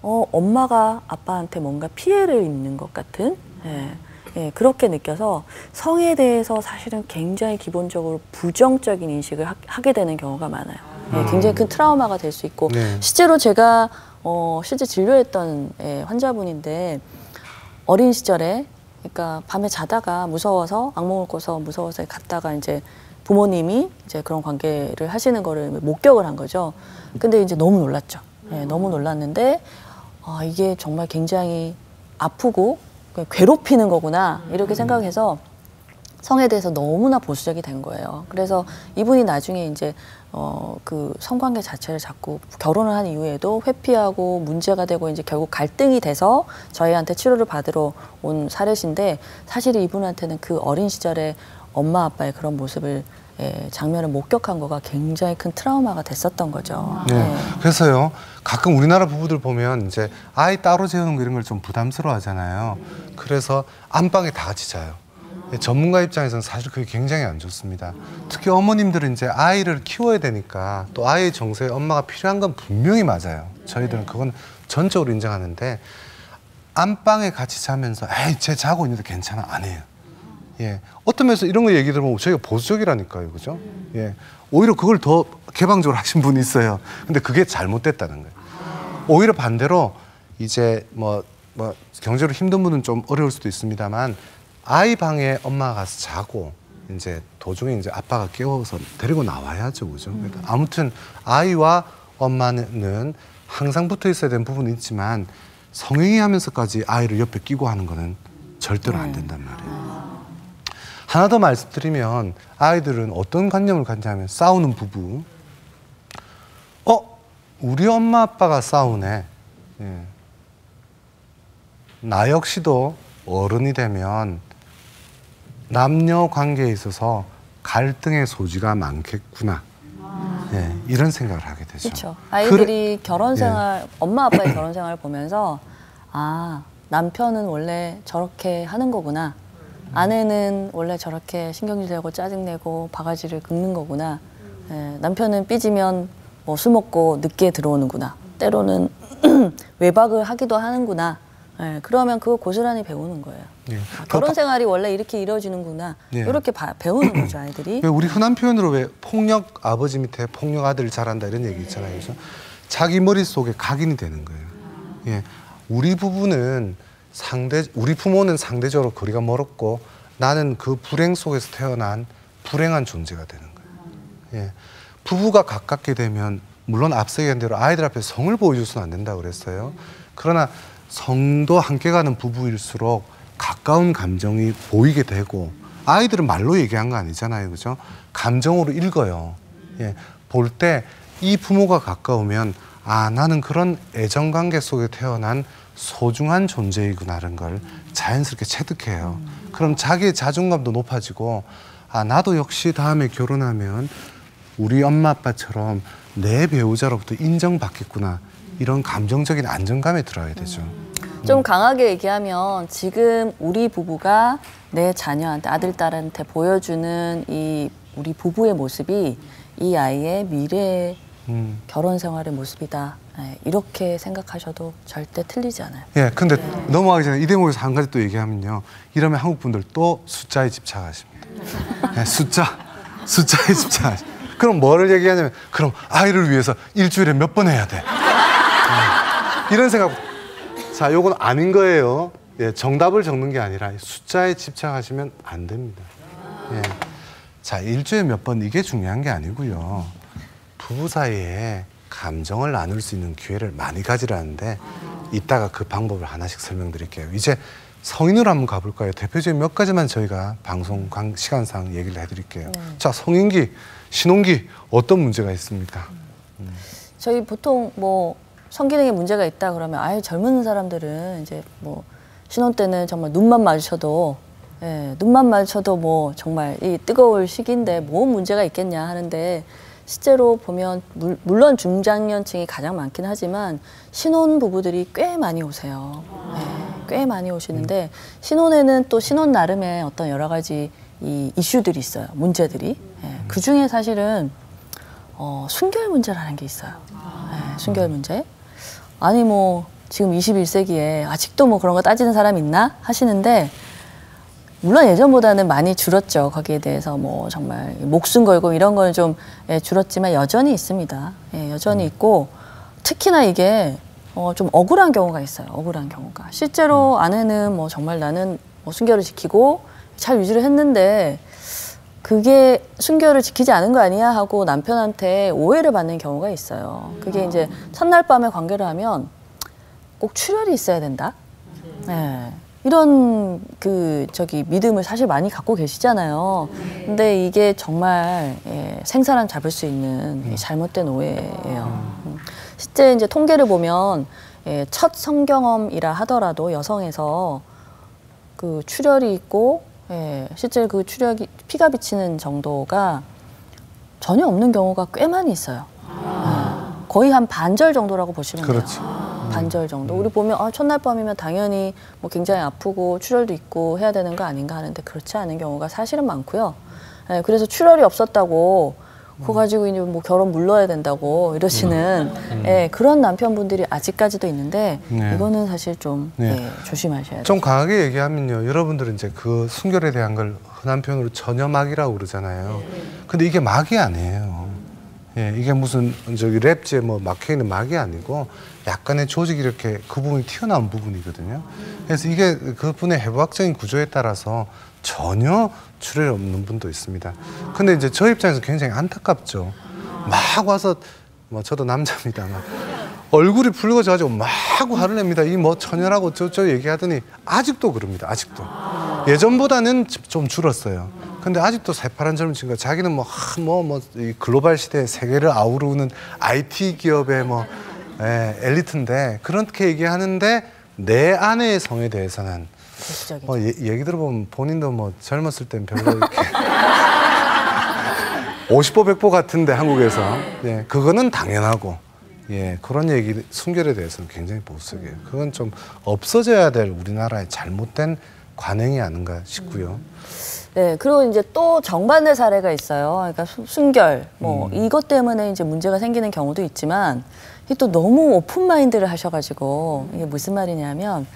엄마가 아빠한테 뭔가 피해를 입는 것 같은, 예, 예, 그렇게 느껴서 성에 대해서 사실은 굉장히 기본적으로 부정적인 인식을 하게 되는 경우가 많아요. 예, 굉장히 큰 트라우마가 될 수 있고 네. 실제로 제가 실제 진료했던 환자분인데 어린 시절에 그러니까 밤에 자다가 무서워서 악몽을 꿔서 무서워서 갔다가 이제 부모님이 이제 그런 관계를 하시는 거를 목격을 한 거죠. 근데 이제 너무 놀랐죠. 예, 너무 놀랐는데 이게 정말 굉장히 아프고 괴롭히는 거구나 이렇게 생각해서 성에 대해서 너무나 보수적이 된 거예요. 그래서 이분이 나중에 이제 그 성관계 자체를 자꾸 결혼을 한 이후에도 회피하고 문제가 되고 이제 결국 갈등이 돼서 저희한테 치료를 받으러 온 사례신데 사실 이분한테는 그 어린 시절에 엄마 아빠의 그런 모습을 장면을 목격한 거가 굉장히 큰 트라우마가 됐었던 거죠. 네. 그래서요, 가끔 우리나라 부부들 보면 이제 아이 따로 재우는 거 이런 걸 좀 부담스러워 하잖아요. 그래서 안방에 다 같이 자요. 전문가 입장에서는 사실 그게 굉장히 안 좋습니다. 특히 어머님들은 이제 아이를 키워야 되니까 또 아이의 정서에 엄마가 필요한 건 분명히 맞아요. 저희들은 그건 전적으로 인정하는데 안방에 같이 자면서 에이, 쟤 자고 있는데 괜찮아 안 해요. 예, 어떤 면에서 이런 거 얘기 들으면 저희가 보수적이라니까요, 그죠? 예, 오히려 그걸 더 개방적으로 하신 분이 있어요. 근데 그게 잘못됐다는 거예요. 오히려 반대로 이제 뭐 경제로 힘든 분은 좀 어려울 수도 있습니다만 아이 방에 엄마가 가서 자고 이제 도중에 이제 아빠가 깨워서 데리고 나와야죠, 그죠? 그러니까 아무튼 아이와 엄마는 항상 붙어 있어야 되는 부분이 있지만 성행위하면서까지 아이를 옆에 끼고 하는 거는 절대로 안 된단 말이에요. 하나 더 말씀드리면 아이들은 어떤 관념을 갖냐면 싸우는 부부. 우리 엄마 아빠가 싸우네. 예. 나 역시도 어른이 되면 남녀 관계에 있어서 갈등의 소지가 많겠구나. 예, 이런 생각을 하게 되죠. 그렇죠. 아이들이 결혼 생활, 엄마 아빠의 결혼 생활을 보면서 남편은 원래 저렇게 하는 거구나. 아내는 원래 저렇게 신경질 내고 짜증내고 바가지를 긁는 거구나. 남편은 삐지면 술 먹고 늦게 들어오는구나. 때로는 외박을 하기도 하는구나. 그러면 그거 고스란히 배우는 거예요. 예. 결혼 생활이 원래 이렇게 이루어지는구나. 예. 이렇게 배우는 거죠, 아이들이. 왜 우리 흔한 표현으로 왜 폭력 아버지 밑에 폭력 아들 자란다 이런 얘기 있잖아요. 그래서 자기 머릿속에 각인이 되는 거예요. 예. 우리 부부는 우리 부모는 상대적으로 거리가 멀었고 나는 그 불행 속에서 태어난 불행한 존재가 되는 거예요. 예. 부부가 가깝게 되면 물론 앞서 얘기한 대로 아이들 앞에 성을 보여줘서는 안 된다고 그랬어요. 그러나 성도 함께 가는 부부일수록 가까운 감정이 보이게 되고 아이들은 말로 얘기한 거 아니잖아요. 그죠? 감정으로 읽어요. 예. 볼 때 이 부모가 가까우면 나는 그런 애정관계 속에 태어난 소중한 존재이구나라는 걸 자연스럽게 체득해요. 그럼 자기의 자존감도 높아지고 나도 역시 다음에 결혼하면 우리 엄마 아빠처럼 내 배우자로부터 인정받겠구나 이런 감정적인 안정감에 들어야 되죠. 좀 강하게 얘기하면 지금 우리 부부가 내 자녀한테 아들, 딸한테 보여주는 이 우리 부부의 모습이 이 아이의 미래 결혼 생활의 모습이다. 이렇게 생각하셔도 절대 틀리지 않아요. 예, 근데 넘어가기 전에 이 대목에서 한 가지 또 얘기하면요. 이러면 한국 분들 또 숫자에 집착하십니다. 예, 숫자에 집착하십니다. 그럼 뭐를 얘기하냐면 그럼 아이를 위해서 일주일에 몇 번 해야 돼. 예, 이런 생각. 자, 요건 아닌 거예요. 예, 정답을 적는 게 아니라 숫자에 집착하시면 안 됩니다. 예. 자, 일주일에 몇 번 이게 중요한 게 아니고요. 부부 사이에 감정을 나눌 수 있는 기회를 많이 가지라는데 이따가 그 방법을 하나씩 설명드릴게요. 이제 성인으로 한번 가볼까요? 대표적인 몇 가지만 저희가 방송 시간상 얘기를 해드릴게요. 자, 성인기, 신혼기 어떤 문제가 있습니까? 저희 보통 성기능에 문제가 있다 그러면 젊은 사람들은 이제 신혼 때는 정말 눈만 마주쳐도 정말 이 뜨거울 시기인데 뭐 문제가 있겠냐 하는데 실제로 보면 물론 중장년층이 가장 많긴 하지만 신혼 부부들이 꽤 많이 오세요. 꽤 많이 오시는데 신혼에는 또 신혼 나름의 어떤 여러 가지 이 이슈들이 있어요. 문제들이. 그 중에 사실은 순결 문제라는 게 있어요. 순결 문제. 아니 지금 21세기에 아직도 그런 거 따지는 사람 있나 하시는데 물론 예전보다는 많이 줄었죠. 거기에 대해서 뭐 정말 목숨 걸고 이런 건 좀 줄었지만 여전히 있습니다. 여전히 있고 특히나 이게 좀 억울한 경우가 있어요. 억울한 경우가. 실제로 아내는 뭐 정말 나는 뭐 순결을 지키고 잘 유지를 했는데 그게 순결을 지키지 않은 거 아니야 하고 남편한테 오해를 받는 경우가 있어요. 그게 이제 첫날 밤에 관계를 하면 꼭 출혈이 있어야 된다. 네. 이런 믿음을 사실 많이 갖고 계시잖아요. 근데 이게 정말 생사람 잡을 수 있는 잘못된 오해예요. 실제 이제 통계를 보면 첫 성경험이라 하더라도 여성에서 그 출혈이 있고 실제 그 출혈이 피가 비치는 정도가 전혀 없는 경우가 꽤 많이 있어요. 거의 한 반절 정도라고 보시면 돼요. 그렇지. 반절 정도. 우리 보면 첫날 밤이면 당연히 뭐 굉장히 아프고 출혈도 있고 해야 되는 거 아닌가 하는데 그렇지 않은 경우가 사실은 많고요. 그래서 출혈이 없었다고 그거 가지고 이제 뭐 결혼 물러야 된다고 이러시는 그런 남편분들이 아직까지도 있는데 네. 이거는 사실 좀 조심하셔야 돼요. 좀 강하게 얘기하면요. 여러분들은 이제 그 순결에 대한 걸 흔한 표현으로 전염막이라고 그러잖아요. 근데 이게 막이 아니에요. 이게 무슨 랩지에 뭐 막혀 있는 막이 아니고 약간의 조직이 이렇게 그 부분이 튀어나온 부분이거든요. 그래서 이게 그분의 해부학적인 구조에 따라서 전혀 출혈이 없는 분도 있습니다. 근데 이제 저 입장에서 굉장히 안타깝죠. 막 와서 뭐 저도 남자입니다만 얼굴이 붉어져가지고 막 화를 냅니다. 이 뭐 천연하고 저 얘기하더니 아직도 그럽니다. 아직도. 예전보다는 좀 줄었어요. 근데 아직도 새파란 젊은 친구가 자기는 이 글로벌 시대의 세계를 아우르는 IT 기업의 엘리트인데 그렇게 얘기하는데 내 아내의 성에 대해서는 얘기 들어보면 본인도 젊었을 땐 별로 이렇게 50보 100보 같은데 한국에서 그거는 당연하고 그런 얘기 순결에 대해서는 굉장히 보수적이에요. 그건 좀 없어져야 될 우리나라의 잘못된 관행이 아닌가 싶고요. 네, 그리고 이제 또 정반대 사례가 있어요. 그러니까 순결, 이것 때문에 이제 문제가 생기는 경우도 있지만, 이게 또 너무 오픈 마인드를 하셔가지고, 이게 무슨 말이냐면,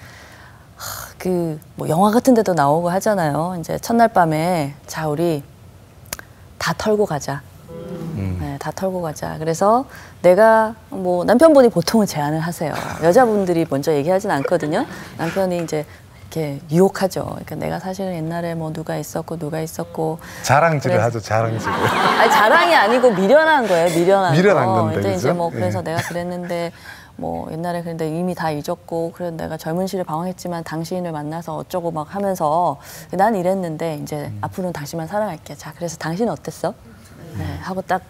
영화 같은 데도 나오고 하잖아요. 이제 첫날 밤에, 자, 우리 다 털고 가자. 네, 다 털고 가자. 그래서 내가, 남편분이 보통은 제안을 하세요. 여자분들이 먼저 얘기하진 않거든요. 남편이 이제, 이렇게 유혹하죠. 그러니까 내가 사실은 옛날에 누가 있었고 자랑질을 하죠. 자랑질을. 아니, 자랑이 아니고 미련한 거예요. 미련한 건데. 근데 이제 그죠? 그래서 내가 그랬는데 옛날에 그랬는데 이미 다 잊었고 그래도 내가 젊은 시를 방황했지만 당신을 만나서 어쩌고 막 하면서 난 이랬는데 이제 앞으로는 당신만 사랑할게. 자, 그래서 당신은 어땠어? 하고 딱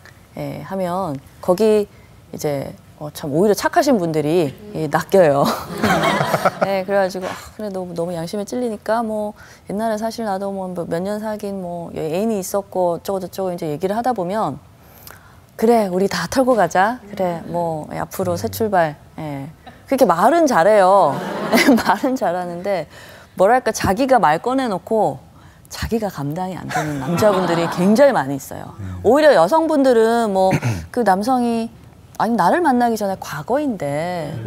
하면 거기 이제 참 오히려 착하신 분들이 낚여요. 네, 그래가지고 그래 너무 양심에 찔리니까 옛날에 사실 나도 몇 년 사귄 애인이 있었고 어쩌고 저쩌고 이제 얘기를 하다 보면 그래 우리 다 털고 가자. 그래 앞으로 새 출발. 그렇게 말은 잘해요. 말은 잘하는데 뭐랄까 자기가 말 꺼내놓고 자기가 감당이 안 되는 남자분들이 굉장히 많이 있어요. 오히려 여성분들은 그 남성이 아니 나를 만나기 전에 과거인데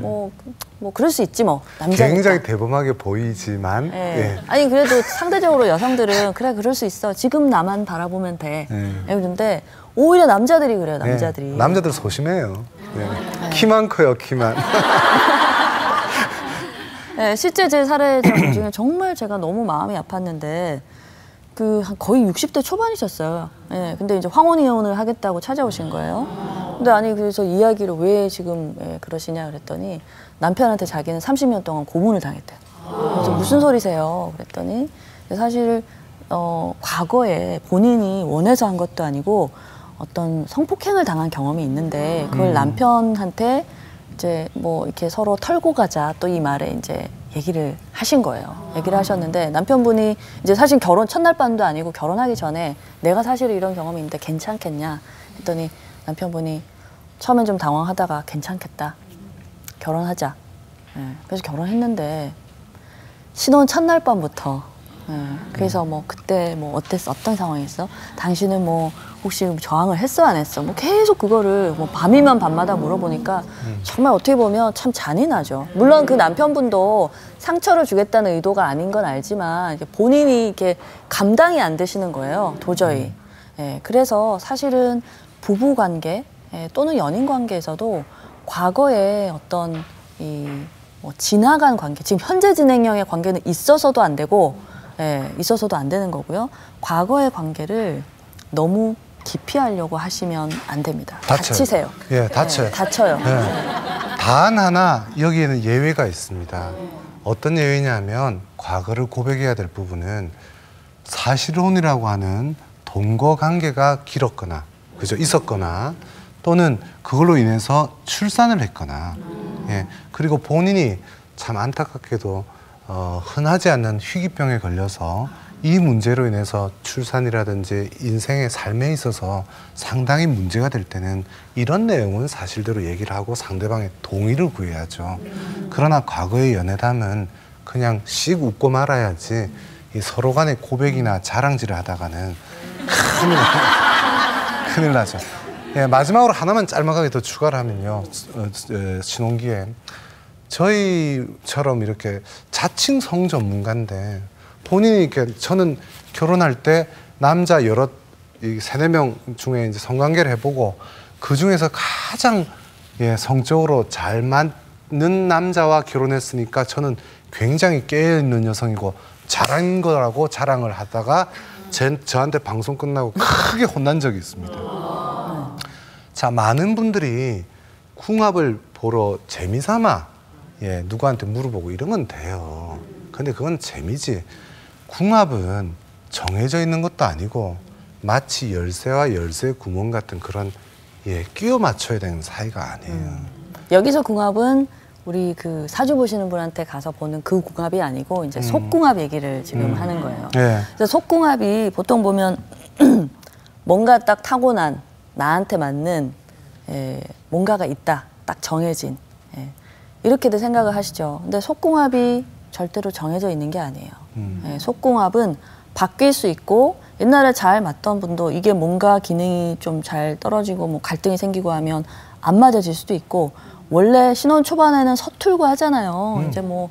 그럴 수 있지 남자니까. 굉장히 대범하게 보이지만 아니 그래도 상대적으로 여성들은 그래 그럴 수 있어 지금 나만 바라보면 돼 그런데 오히려 남자들이 그래요. 남자들이 남자들 소심해요. 키만 커요. 키만. 실제 제 사례 중에 정말 제가 너무 마음이 아팠는데 거의 60대 초반이셨어요. 근데 이제 황혼 이혼을 하겠다고 찾아오신 거예요. 근데 아니 그래서 이야기를 왜 지금 그러시냐 그랬더니 남편한테 자기는 30년 동안 고문을 당했대요. 그래서 무슨 소리세요? 그랬더니 사실 과거에 본인이 원해서 한 것도 아니고 어떤 성폭행을 당한 경험이 있는데 그걸 남편한테 이제 이렇게 서로 털고 가자 또 이 말에 이제 얘기를 하신 거예요. 얘기를 하셨는데 남편분이 이제 사실 첫날 밤도 아니고 결혼하기 전에 내가 사실 이런 경험이 있는데 괜찮겠냐 했더니 남편분이 처음엔 좀 당황하다가 괜찮겠다. 결혼하자. 그래서 결혼했는데 신혼 첫날 밤부터 그래서 뭐 그때 뭐 어땠어? 어떤 상황이었어? 당신은 뭐 혹시 저항을 했어 안 했어? 뭐 계속 그거를 뭐 밤이면 밤마다 물어보니까 정말 어떻게 보면 참 잔인하죠. 물론 그 남편분도 상처를 주겠다는 의도가 아닌 건 알지만 본인이 이렇게 감당이 안 되시는 거예요. 도저히. 예, 그래서 사실은 부부 관계 또는 연인 관계에서도 과거에 어떤 뭐 지나간 관계, 지금 현재 진행형의 관계는 있어서도 안 되고, 있어서도 안 되는 거고요. 과거의 관계를 너무 기피하려고 하시면 안 됩니다. 다치세요. 예, 다쳐요. 다쳐요. 단 하나 여기에는 예외가 있습니다. 어떤 예외냐면 과거를 고백해야 될 부분은 사실혼이라고 하는 동거 관계가 길었거나, 그죠? 있었거나, 또는 그걸로 인해서 출산을 했거나, 그리고 본인이 참 안타깝게도 흔하지 않는 희귀병에 걸려서 이 문제로 인해서 출산이라든지 인생의 삶에 있어서 상당히 문제가 될 때는 이런 내용은 사실대로 얘기를 하고 상대방의 동의를 구해야죠. 그러나 과거의 연애담은 그냥 씩 웃고 말아야지 이 서로 간의 고백이나 자랑질을 하다가는 큰일 나죠. 마지막으로 하나만 짤막하게 더 추가를 하면요. 신혼기에 저희처럼 이렇게 자칭 성 전문가인데 본인이 이렇게 저는 결혼할 때 남자 여럿 3-4명 중에 이제 성관계를 해보고 그 중에서 가장 성적으로 잘 맞는 남자와 결혼했으니까 저는 굉장히 깨어있는 여성이고 잘한 거라고 자랑을 하다가 저한테 방송 끝나고 크게 혼난 적이 있습니다. 자, 많은 분들이 궁합을 보러 재미삼아 누구한테 물어보고 이런 건 돼요. 근데 그건 재미지. 궁합은 정해져 있는 것도 아니고 마치 열쇠와 열쇠 구멍 같은 그런 끼워 맞춰야 되는 사이가 아니에요. 여기서 궁합은 우리 그 사주 보시는 분한테 가서 보는 그 궁합이 아니고 이제 속궁합 얘기를 지금 하는 거예요. 그래서 속궁합이 보통 보면 뭔가 딱 타고난 나한테 맞는 뭔가가 있다, 딱 정해진 이렇게들 생각을 하시죠. 근데 속궁합이 절대로 정해져 있는 게 아니에요. 속궁합은 바뀔 수 있고 옛날에 잘 맞던 분도 이게 뭔가 기능이 좀 잘 떨어지고 뭐 갈등이 생기고 하면 안 맞아질 수도 있고 원래 신혼 초반에는 서툴고 하잖아요. 이제 뭐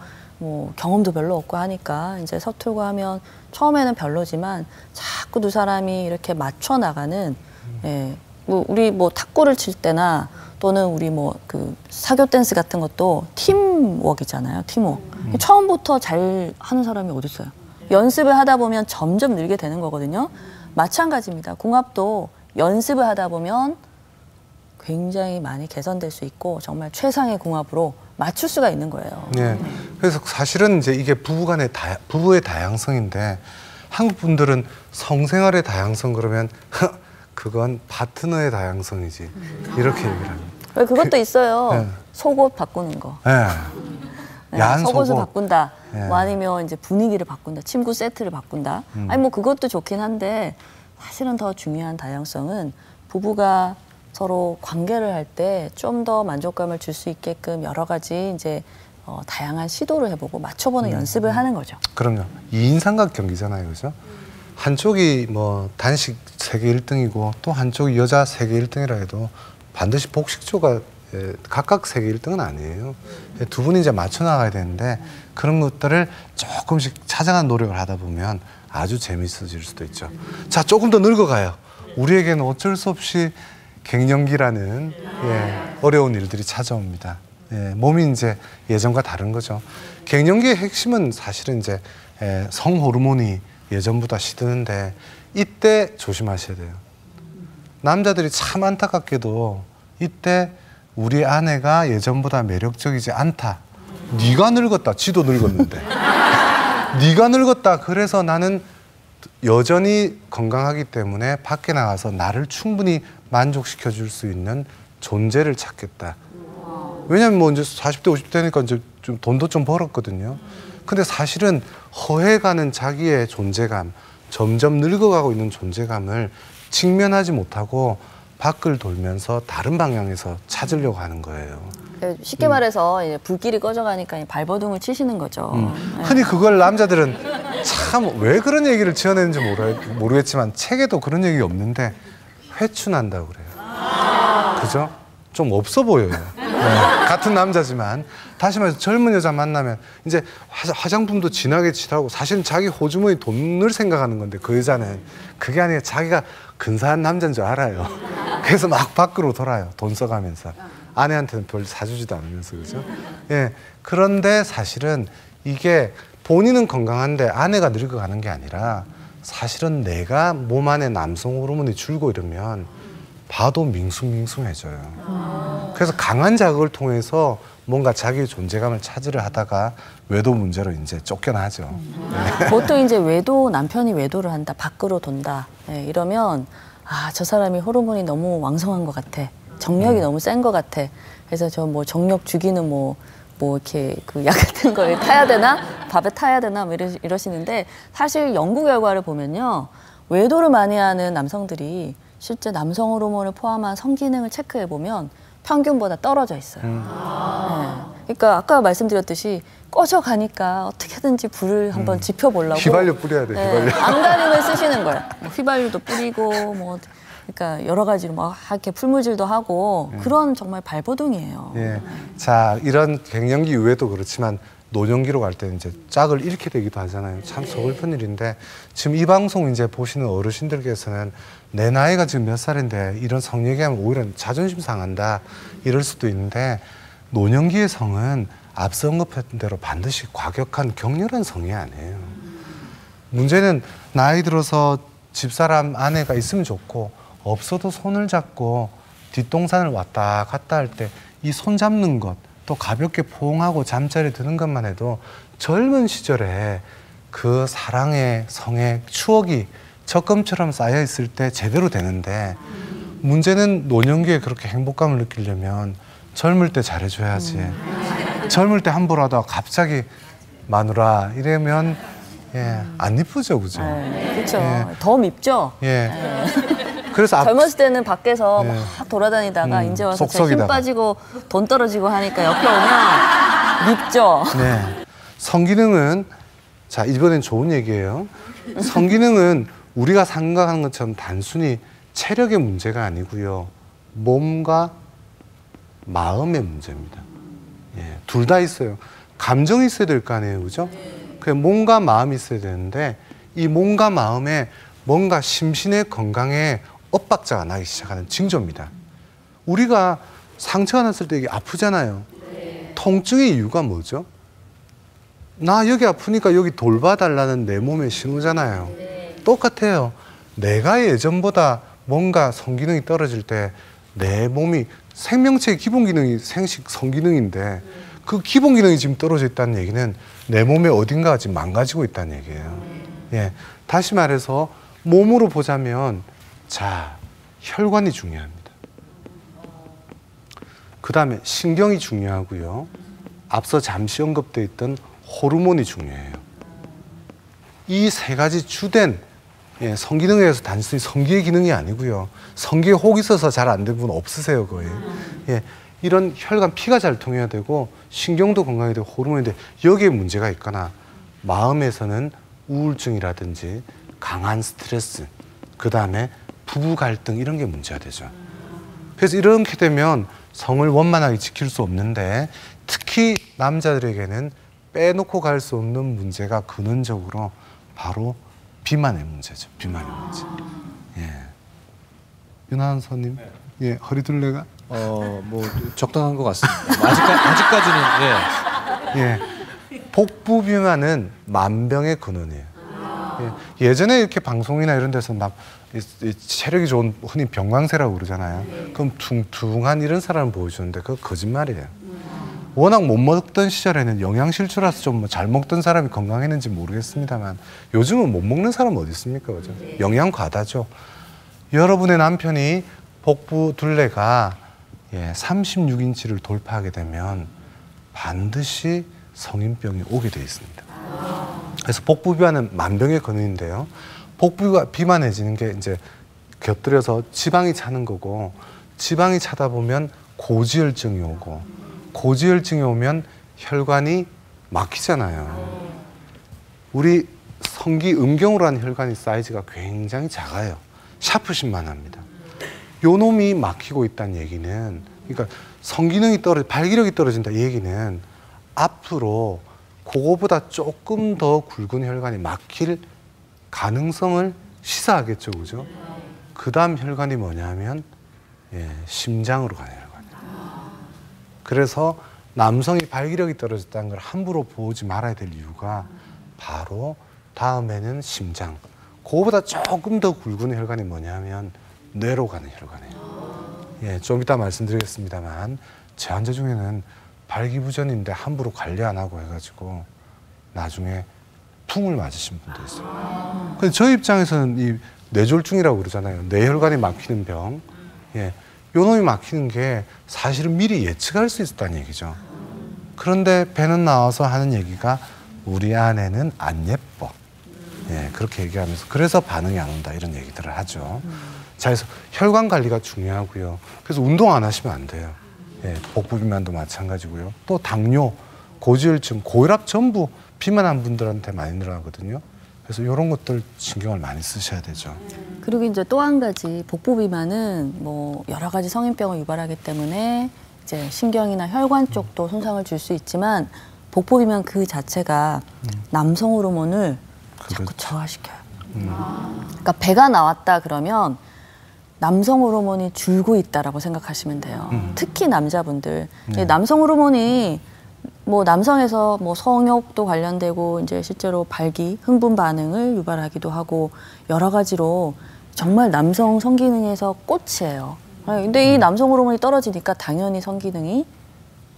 경험도 별로 없고 하니까 이제 서툴고 하면 처음에는 별로지만 자꾸 두 사람이 이렇게 맞춰 나가는 뭐 우리 뭐 탁구를 칠 때나 또는 우리 뭐 그 사교 댄스 같은 것도 팀워크이잖아요. 팀워크. 처음부터 잘 하는 사람이 어디 있어요? 연습을 하다 보면 점점 늘게 되는 거거든요. 마찬가지입니다. 궁합도 연습을 하다 보면 굉장히 많이 개선될 수 있고 정말 최상의 궁합으로 맞출 수가 있는 거예요. 그래서 사실은 이제 이게 부부의 다양성인데 한국 분들은 성생활의 다양성 그러면 그건 파트너의 다양성이지 이렇게 얘기를 합니다. 그것도 있어요. 속옷 바꾸는 거. 야한 속옷을 속옷. 바꾼다. 뭐 아니면 이제 분위기를 바꾼다. 침구 세트를 바꾼다. 아니 뭐 그것도 좋긴 한데 사실은 더 중요한 다양성은 부부가 서로 관계를 할 때 좀 더 만족감을 줄 수 있게끔 여러 가지 이제 다양한 시도를 해보고 맞춰보는 연습을 하는 거죠. 그럼요. 2인 삼각 경기잖아요, 그죠? 한쪽이 뭐 단식 세계 1등이고 또 한쪽이 여자 세계 1등이라 해도 반드시 복식조가 각각 세계 1등은 아니에요. 두 분이 이제 맞춰 나가야 되는데 그런 것들을 조금씩 찾아가는 노력을 하다 보면 아주 재밌어질 수도 있죠. 자, 조금 더 늙어가요. 우리에게는 어쩔 수 없이 갱년기라는 어려운 일들이 찾아옵니다. 몸이 이제 예전과 다른 거죠. 갱년기의 핵심은 사실은 이제 성 호르몬이 예전보다 시드는데 이때 조심하셔야 돼요. 남자들이 참 안타깝게도 이때 우리 아내가 예전보다 매력적이지 않다. 네가 늙었다. 지도 늙었는데. 네가 늙었다. 그래서 나는 여전히 건강하기 때문에 밖에 나가서 나를 충분히 만족시켜 줄 수 있는 존재를 찾겠다. 왜냐면 뭐 이제 40대, 50대 되니까 이제 좀 돈도 좀 벌었거든요. 근데 사실은 허해가는 자기의 존재감, 점점 늙어가고 있는 존재감을 직면하지 못하고 밖을 돌면서 다른 방향에서 찾으려고 하는 거예요. 쉽게 말해서 이제 불길이 꺼져가니까 발버둥을 치시는 거죠. 흔히 그걸 남자들은 참 왜 그런 얘기를 지어내는지 모르겠지만 책에도 그런 얘기 없는데 회춘한다고 그래요. 그죠? 좀 없어 보여요. 네. 같은 남자지만 다시 말해서 젊은 여자 만나면 이제 화장품도 진하게 칠하고 사실은 자기 호주머니 돈을 생각하는 건데 그 여자는 그게 아니라 자기가 근사한 남자인 줄 알아요. 그래서 막 밖으로 돌아요. 돈 써가면서. 아내한테는 별 사주지도 않으면서 그죠? 예. 그런데 사실은 이게 본인은 건강한데 아내가 늙어가는 게 아니라 사실은 내가 몸 안에 남성 호르몬이 줄고 이러면 봐도 밍숭밍숭해져요. 그래서 강한 자극을 통해서 뭔가 자기의 존재감을 찾으려 하다가 외도 문제로 이제 쫓겨나죠. 네. 보통 이제 남편이 외도를 한다, 밖으로 돈다. 네, 이러면 아, 저 사람이 호르몬이 너무 왕성한 것 같아. 정력이 너무 센 것 같아. 그래서 저 뭐 정력 죽이는 뭐 이렇게 그 약 같은 걸 타야 되나? 밥에 타야 되나? 뭐 이러시는데 사실 연구 결과를 보면요. 외도를 많이 하는 남성들이 실제 남성 호르몬을 포함한 성기능을 체크해 보면 평균보다 떨어져 있어요. 네. 그러니까 아까 말씀드렸듯이 꺼져가니까 어떻게든지 불을 한번 지펴보려고 휘발유 뿌려야 돼. 휘발유. 안간힘을 쓰시는 거예요. 뭐 휘발유도 뿌리고 뭐 그러니까 여러 가지로 막 이렇게 풀무질도 하고 그런 정말 발버둥이에요. 예. 자, 이런 갱년기 이후에도 그렇지만 노년기로 갈 때는 이제 짝을 잃게 되기도 하잖아요. 참 서글픈 일인데 지금 이 방송 이제 보시는 어르신들께서는 내 나이가 지금 몇 살인데 이런 성 얘기하면 오히려 자존심 상한다 이럴 수도 있는데 노년기의 성은 앞서 언급했던 대로 반드시 과격한 격렬한 성이 아니에요. 문제는 나이 들어서 집사람 아내가 있으면 좋고 없어도 손을 잡고 뒷동산을 왔다 갔다 할 때 이 손 잡는 것 또 가볍게 포옹하고 잠자리에 드는 것만 해도 젊은 시절에 그 사랑의 성의 추억이 적금처럼 쌓여 있을 때 제대로 되는데 문제는 노년기에 그렇게 행복감을 느끼려면 젊을 때 잘해줘야지. 젊을 때 함부로 하다가 갑자기 마누라 이러면 예, 안 이쁘죠, 그죠? 그렇죠. 예. 더 밉죠. 예. 그래서 젊었을 때는 밖에서 예. 막 돌아다니다가 이제 와서 힘 속썩이다가. 빠지고 돈 떨어지고 하니까 옆에 오면 밉죠. 네. 성기능은 자 이번엔 좋은 얘기예요. 성기능은 우리가 생각하는 것처럼 단순히 체력의 문제가 아니고요. 몸과 마음의 문제입니다. 예, 둘 다 있어요. 감정이 있어야 될 거 아니에요, 그죠? 그 몸과 마음이 있어야 되는데 이 몸과 마음에 뭔가 심신의 건강에 엇박자가 나기 시작하는 징조입니다. 우리가 상처가 났을 때 이게 아프잖아요. 통증의 이유가 뭐죠? 나 여기 아프니까 여기 돌봐달라는 내 몸의 신호잖아요. 똑같아요. 내가 예전보다 뭔가 성기능이 떨어질 때 내 몸이 생명체의 기본 기능이 생식 성기능인데 그 기본 기능이 지금 떨어져 있다는 얘기는 내 몸의 어딘가가 지금 망가지고 있다는 얘기예요. 예, 다시 말해서 몸으로 보자면 자, 혈관이 중요합니다. 그 다음에 신경이 중요하고요. 앞서 잠시 언급되어 있던 호르몬이 중요해요. 이 세 가지 주된 성기능에 대해서 단순히 성기의 기능이 아니고요. 성기에 혹 있어서 잘 안 된 분 없으세요, 거의. 예, 이런 혈관, 피가 잘 통해야 되고 신경도 건강해야 되고 호르몬인데 여기에 문제가 있거나 마음에서는 우울증이라든지 강한 스트레스, 그 다음에 부부 갈등 이런 게 문제가 되죠. 그래서 이렇게 되면 성을 원만하게 지킬 수 없는데 특히 남자들에게는 빼놓고 갈 수 없는 문제가 근원적으로 바로 비만의 문제죠. 비만의 문제. 예. 윤하은 선님, 예, 허리둘레가 뭐 적당한 것 같습니다. 아직까지는 예. 예, 복부 비만은 만병의 근원이에요. 예, 예전에 이렇게 방송이나 이런 데서 막 체력이 좋은 흔히 병광세라고 그러잖아요. 그럼 퉁퉁한 이런 사람을 보여주는데 그거 거짓말이에요. 워낙 못 먹던 시절에는 영양실조라서 좀 잘 먹던 사람이 건강했는지 모르겠습니다만 요즘은 못 먹는 사람 어디 있습니까? 그죠? 영양 과다죠. 여러분의 남편이 복부 둘레가 36인치를 돌파하게 되면 반드시 성인병이 오게 돼 있습니다. 그래서 복부 비만은 만병의 근원인데요. 복부가 비만해지는 게 이제 곁들여서 지방이 차는 거고 지방이 차다 보면 고지혈증이 오고 고지혈증이 오면 혈관이 막히잖아요. 우리 성기 음경으로 한 혈관이 사이즈가 굉장히 작아요. 샤프심만 합니다. 요 놈이 막히고 있다는 얘기는, 그러니까 성기능이 발기력이 떨어진다 이 얘기는 앞으로 그거보다 조금 더 굵은 혈관이 막힐 가능성을 시사하겠죠, 그죠? 그 다음 혈관이 뭐냐면 심장으로 가는 혈관이에요. 그래서 남성이 발기력이 떨어졌다는 걸 함부로 보지 말아야 될 이유가 바로 다음에는 심장, 그거보다 조금 더 굵은 혈관이 뭐냐면 뇌로 가는 혈관이에요. 좀 이따 말씀드리겠습니다만 제 환자 중에는 발기부전인데 함부로 관리 안 하고 해가지고 나중에 풍을 맞으신 분도 있어요. 근데 저희 입장에서는 이 뇌졸중이라고 그러잖아요. 뇌혈관이 막히는 병. 요 놈이 막히는 게 사실은 미리 예측할 수 있었다는 얘기죠. 그런데 배는 나와서 하는 얘기가 우리 아내는 안 예뻐. 그렇게 얘기하면서 그래서 반응이 안 온다 이런 얘기들을 하죠. 자, 그래서 혈관 관리가 중요하고요. 그래서 운동 안 하시면 안 돼요. 복부 비만도 마찬가지고요. 또 당뇨, 고지혈증, 고혈압 전부 비만한 분들한테 많이 늘어나거든요. 그래서 이런 것들 신경을 많이 쓰셔야 되죠. 그리고 이제 또 한 가지 복부 비만은 뭐 여러 가지 성인병을 유발하기 때문에 이제 신경이나 혈관 쪽도 손상을 줄 수 있지만 복부 비만 그 자체가 남성 호르몬을 자꾸 저하시켜요. 그러니까 배가 나왔다 그러면 남성 호르몬이 줄고 있다라고 생각하시면 돼요. 특히 남자분들. 남성 호르몬이 뭐 남성에서 뭐 성욕도 관련되고 이제 실제로 발기, 흥분 반응을 유발하기도 하고 여러 가지로 정말 남성 성기능에서 꽃이에요. 근데 이 남성 호르몬이 떨어지니까 당연히 성기능이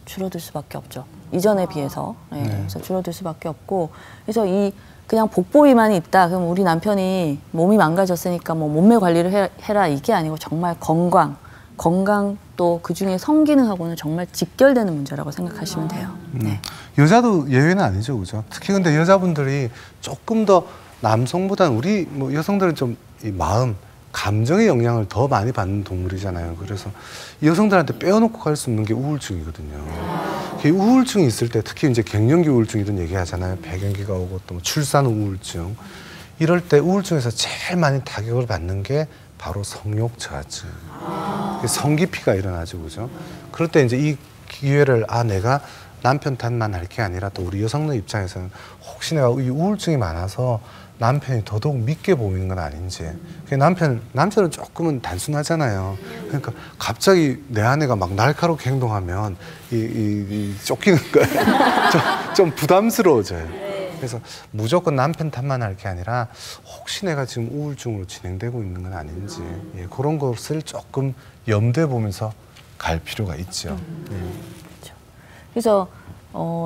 줄어들 수밖에 없죠. 이전에 비해서. 그래서 줄어들 수밖에 없고. 그래서 이 그냥 복부 비만이 있다. 그럼 우리 남편이 몸이 망가졌으니까 뭐 몸매 관리를 해라 이게 아니고 정말 건강 또 그중에 성기능하고는 정말 직결되는 문제라고 생각하시면 돼요. 여자도 예외는 아니죠, 그죠? 특히 근데 여자분들이 조금 더 남성보다는 우리 뭐 여성들은 좀 이 마음, 감정의 영향을 더 많이 받는 동물이잖아요. 그래서 여성들한테 빼어놓고 갈 수 없는 게 우울증이거든요. 우울증이 있을 때 특히 이제 갱년기 우울증 이런 얘기하잖아요. 배경기가 오고 또 뭐 출산 우울증 이럴 때 우울증에서 제일 많이 타격을 받는 게 바로 성욕 저하증, 성기피가 일어나죠, 그죠? 그럴 때 이제 이 기회를 내가 남편 탓만 할 게 아니라 또 우리 여성들 입장에서는 혹시 내가 이 우울증이 많아서 남편이 더더욱 믿게 보이는 건 아닌지. 남편은 조금은 단순하잖아요. 그러니까 갑자기 내 아내가 막 날카롭게 행동하면 쫓기는 거예요. 좀 부담스러워져요. 그래서 무조건 남편 탓만 할 게 아니라 혹시 내가 지금 우울증으로 진행되고 있는 건 아닌지 그런 것을 조금 염두에 보면서 갈 필요가 있죠. 그렇죠. 그래서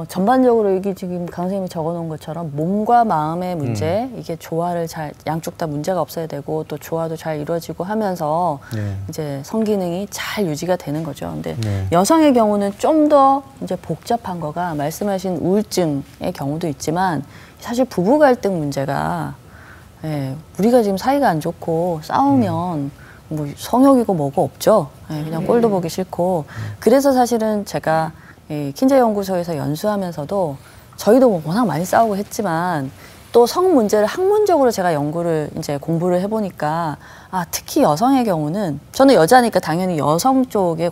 전반적으로 이게 지금 강 선생님이 적어놓은 것처럼 몸과 마음의 문제, 이게 조화를 양쪽 다 문제가 없어야 되고 또 조화도 잘 이루어지고 하면서 이제 성기능이 잘 유지가 되는 거죠. 근데 여성의 경우는 좀 더 이제 복잡한 거가 말씀하신 우울증의 경우도 있지만 사실 부부 갈등 문제가 우리가 지금 사이가 안 좋고 싸우면 뭐 성욕이고 뭐고 없죠. 그냥 꼴도 보기 싫고. 그래서 사실은 제가 킨제 연구소에서 연수하면서도 저희도 뭐 워낙 많이 싸우고 했지만 또 성 문제를 학문적으로 제가 이제 공부를 해보니까 특히 여성의 경우는 저는 여자니까 당연히 여성 쪽에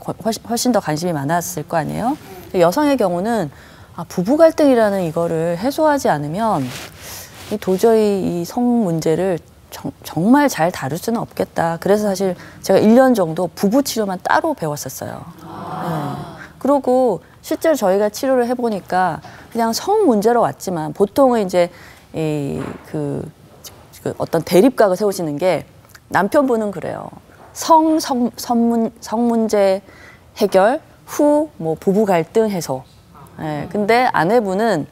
훨씬 더 관심이 많았을 거 아니에요. 여성의 경우는 부부 갈등이라는 이거를 해소하지 않으면 도저히 이 성 문제를 정말 잘 다룰 수는 없겠다. 그래서 사실 제가 1년 정도 부부 치료만 따로 배웠었어요. 그리고 실제로 저희가 치료를 해보니까 그냥 성 문제로 왔지만 보통은 이제 그 어떤 대립각을 세우시는 게 남편분은 그래요. 성 문제 해결 후 뭐 부부 갈등 해소. 근데 아내분은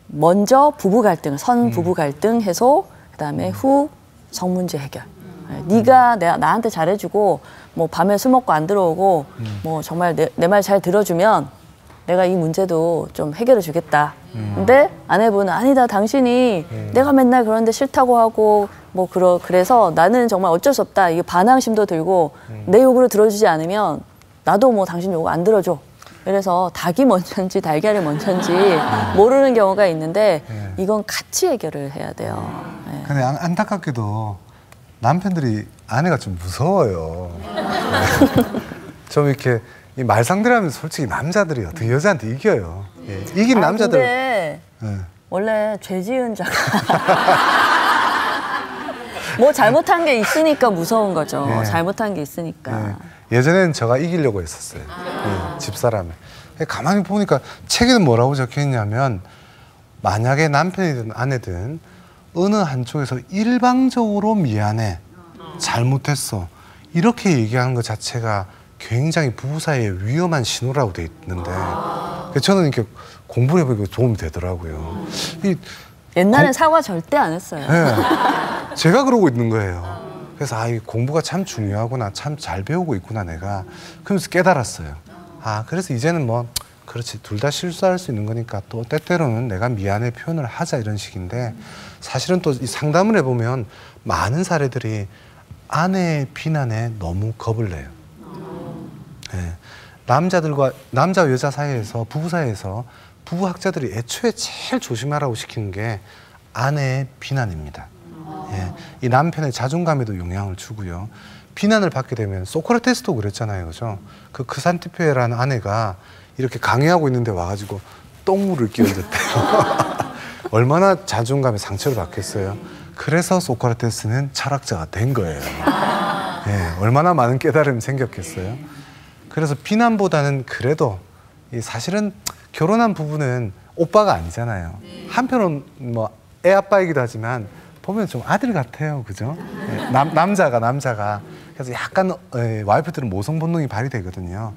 먼저 부부 갈등, 부부 갈등 해소, 그다음에 후 성 문제 해결. 네가 나한테 잘해주고 뭐 밤에 술 먹고 안 들어오고 뭐 정말 내 말 잘 들어주면 내가 이 문제도 좀 해결해 주겠다. 근데 아내분은 아니다, 당신이 내가 맨날 그런데 싫다고 하고 뭐 그래서 나는 정말 어쩔 수 없다. 이게 반항심도 들고 내 요구를 들어주지 않으면 나도 뭐 당신 요구 안 들어줘. 그래서 닭이 먼저인지 달걀이 먼저인지 모르는 경우가 있는데 이건 같이 해결을 해야 돼요. 네. 근데 안타깝게도 남편들이 아내가 좀 무서워요. 좀 이렇게 이 말상대하면 솔직히 남자들이 어떻게 여자한테 이겨요. 예. 이긴 남자들. 근데 예. 원래 죄 지은 자가 뭐 잘못한 게 있으니까 무서운 거죠. 네. 잘못한 게 있으니까. 예. 예전에는 제가 이기려고 했었어요. 예. 집사람을. 가만히 보니까 책에는 뭐라고 적혀 있냐면 만약에 남편이든 아내든 어느 한쪽에서 일방적으로 미안해, 잘못했어 이렇게 얘기하는 것 자체가 굉장히 부부 사이에 위험한 신호라고 돼 있는데 저는 이렇게 공부를 해보니까 도움이 되더라고요. 옛날엔 사과 절대 안 했어요. 네, 제가 그러고 있는 거예요. 그래서 이 공부가 참 중요하구나, 참 잘 배우고 있구나 내가. 그러면서 깨달았어요. 그래서 이제는 뭐 그렇지, 둘 다 실수할 수 있는 거니까 또 때때로는 내가 미안해 표현을 하자 이런 식인데 사실은 또 이 상담을 해보면 많은 사례들이 아내의 비난에 너무 겁을 내요. 네. 남자 여자 사이에서 부부 사이에서 부부 학자들이 애초에 제일 조심하라고 시키는 게 아내의 비난입니다. 예. 이 남편의 자존감에도 영향을 주고요. 비난을 받게 되면 소크라테스도 그랬잖아요, 그죠? 그 크산티페라는 아내가 이렇게 강의하고 있는데 와가지고 똥물을 끼얹었대요. 얼마나 자존감에 상처를 받겠어요. 그래서 소크라테스는 철학자가 된 거예요. 예. 얼마나 많은 깨달음이 생겼겠어요. 그래서 비난보다는 그래도 사실은 결혼한 부부는 오빠가 아니잖아요. 한편은 뭐 애 아빠이기도 하지만 보면 좀 아들 같아요, 그죠? 네, 남자가 그래서 약간 와이프들은 모성 본능이 발휘되거든요.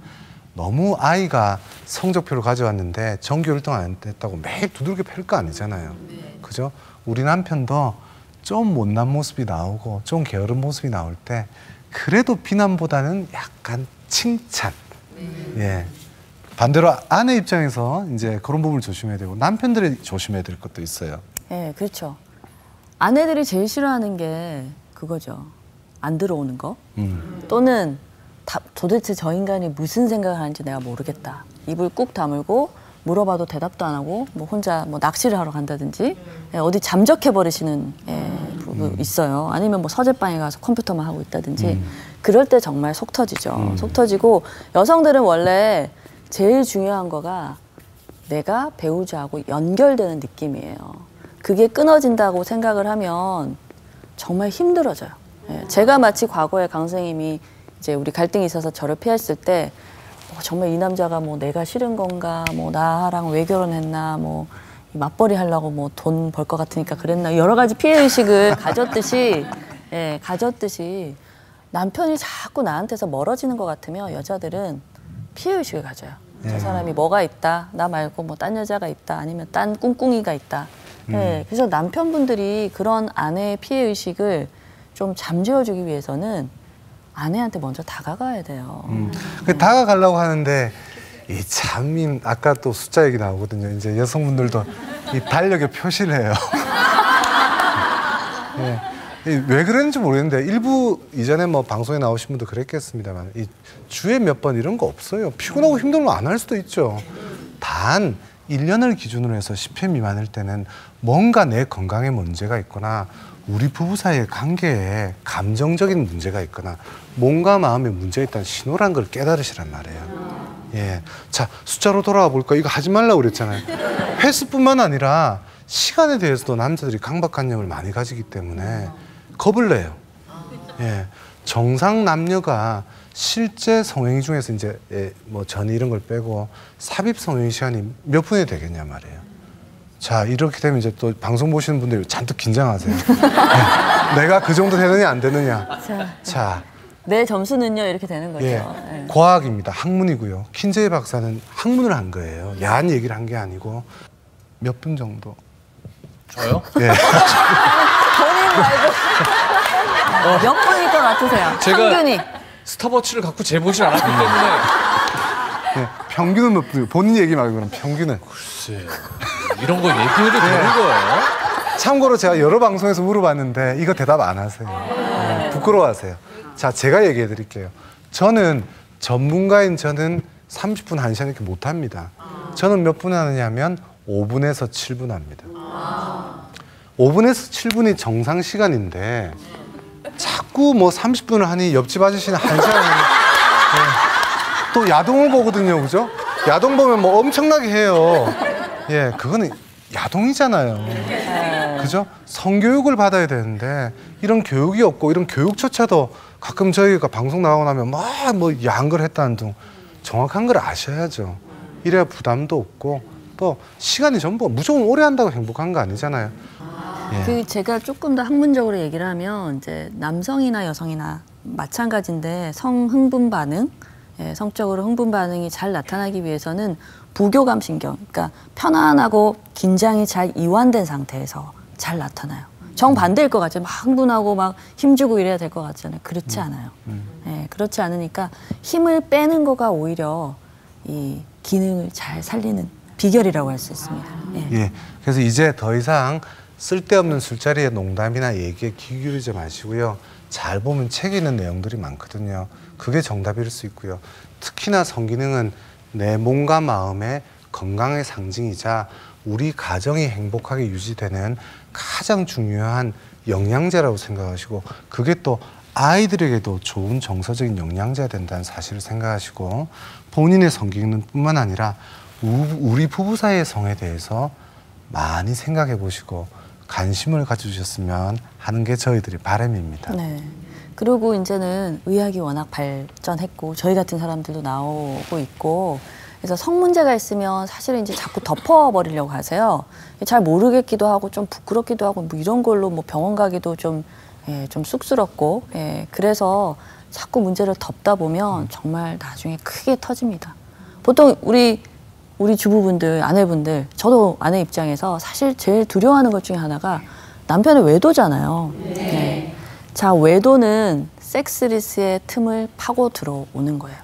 너무 아이가 성적표를 가져왔는데 정규 활동 안 됐다고 매일 두들겨 팰 거 아니잖아요, 그죠? 우리 남편도 좀 못난 모습이 나오고 좀 게으른 모습이 나올 때 그래도 비난보다는 약간 칭찬. 예. 반대로 아내 입장에서 이제 그런 부분을 조심해야 되고 남편들이 조심해야 될 것도 있어요. 네, 그렇죠. 아내들이 제일 싫어하는 게 그거죠. 안 들어오는 거. 또는 도대체 저 인간이 무슨 생각을 하는지 내가 모르겠다. 입을 꾹 다물고 물어봐도 대답도 안 하고 뭐 혼자 뭐 낚시를 하러 간다든지 어디 잠적해 버리시는 부부 있어요. 아니면 뭐 서재방에 가서 컴퓨터만 하고 있다든지 그럴 때 정말 속 터지죠. 속 터지고 여성들은 원래 제일 중요한 거가 내가 배우자하고 연결되는 느낌이에요. 그게 끊어진다고 생각을 하면 정말 힘들어져요. 제가 마치 과거에 강 선생님이 이제 우리 갈등이 있어서 저를 피했을 때 정말 이 남자가 뭐 내가 싫은 건가, 뭐 나랑 왜 결혼했나, 뭐 맞벌이 하려고 뭐 돈 벌 것 같으니까 그랬나, 여러 가지 피해 의식을 가졌듯이 남편이 자꾸 나한테서 멀어지는 것 같으면 여자들은 피해 의식을 가져요. 저 사람이 뭐가 있다, 나 말고 뭐 딴 여자가 있다, 아니면 딴 꿍꿍이가 있다. 그래서 남편분들이 그런 아내의 피해 의식을 좀 잠재워주기 위해서는 아내한테 먼저 다가가야 돼요. 다가가려고 하는데 이 참 아까 또 숫자 얘기 나오거든요. 이제 여성분들도 이 달력에 표시를 해요. 네. 왜 그랬는지 모르겠는데 일부 이전에 뭐 방송에 나오신 분도 그랬겠습니다만 이 주에 몇 번 이런 거 없어요. 피곤하고 힘들면 안 할 수도 있죠. 단 1년을 기준으로 해서 10회 미만일 때는 뭔가 내 건강에 문제가 있거나 우리 부부 사이의 관계에 감정적인 문제가 있거나 몸과 마음에 문제가 있다는 신호란 걸 깨달으시란 말이에요. 예. 자, 숫자로 돌아와 볼까? 이거 하지 말라고 그랬잖아요. 횟수뿐만 아니라 시간에 대해서도 남자들이 강박관념을 많이 가지기 때문에 겁을 내요. 예. 정상 남녀가 실제 성행위 중에서 이제 뭐 전이 이런 걸 빼고 삽입 성행위 시간이 몇 분이 되겠냐 말이에요. 자, 이렇게 되면 이제 또 방송 보시는 분들이 잔뜩 긴장하세요. 네. 내가 그 정도 되느냐 안 되느냐. 자, 내 점수는요 이렇게 되는 거죠. 예. 네. 과학입니다. 학문이고요. 킨제이 박사는 학문을 한 거예요. 야한 얘기를 한 게 아니고 몇 분 정도. 저요? 예. 본인 말고 몇 분일 것 같으세요? 제가 평균이. 스탑워치를 갖고 재보질 않았기 때문에. 예. 평균은 몇 분? 본인 얘기 말고 그럼 평균은. 글쎄, 이런 거 얘기해도 되는 거예요? 참고로 제가 여러 방송에서 물어봤는데 이거 대답 안 하세요. 부끄러워하세요. 자, 제가 얘기해 드릴게요. 저는 전문가인 저는 30분, 1시간 이렇게 못 합니다. 저는 몇 분 하느냐면 5분에서 7분 합니다. 5분에서 7분이 정상 시간인데 자꾸 뭐 30분을 하니 옆집 아저씨는 1시간 또 야동을 보거든요. 그죠? 야동 보면 뭐 엄청나게 해요. 예, 그거는 야동이잖아요. 그죠? 성교육을 받아야 되는데 이런 교육이 없고 이런 교육조차도 가끔 저희가 방송 나가고 나면 막 뭐 야한 걸 했다는 등 정확한 걸 아셔야죠. 이래야 부담도 없고 또 시간이 전부 무조건 오래 한다고 행복한 거 아니잖아요. 예. 그 제가 조금 더 학문적으로 얘기를 하면 이제 남성이나 여성이나 마찬가지인데 성흥분 반응, 성적으로 흥분 반응이 잘 나타나기 위해서는 부교감 신경, 그러니까 편안하고 긴장이 잘 이완된 상태에서 잘 나타나요. 정반대일 것 같죠. 막 흥분하고 막 힘주고 이래야 될 것 같잖아요. 그렇지 않아요. 그렇지 않으니까 힘을 빼는 거가 오히려 이 기능을 잘 살리는 비결이라고 할 수 있습니다. 예. 그래서 이제 더 이상 쓸데없는 술자리의 농담이나 얘기에 귀 기울이지 마시고요. 잘 보면 책에 있는 내용들이 많거든요. 그게 정답일 수 있고요. 특히나 성기능은 내 몸과 마음의 건강의 상징이자 우리 가정이 행복하게 유지되는 가장 중요한 영양제라고 생각하시고 그게 또 아이들에게도 좋은 정서적인 영양제가 된다는 사실을 생각하시고 본인의 성기능뿐만 아니라 우리 부부 사이의 성에 대해서 많이 생각해 보시고 관심을 가져주셨으면 하는 게 저희들의 바람입니다. 네. 그리고 이제는 의학이 워낙 발전했고 저희 같은 사람들도 나오고 있고 그래서 성 문제가 있으면 사실은 이제 자꾸 덮어버리려고 하세요. 잘 모르겠기도 하고 좀 부끄럽기도 하고 뭐 이런 걸로 뭐 병원 가기도 좀 쑥스럽고 그래서 자꾸 문제를 덮다 보면 정말 나중에 크게 터집니다. 보통 우리 주부분들, 아내분들, 저도 아내 입장에서 사실 제일 두려워하는 것 중에 하나가 남편의 외도잖아요. 네. 자, 외도는 섹스리스의 틈을 파고 들어오는 거예요.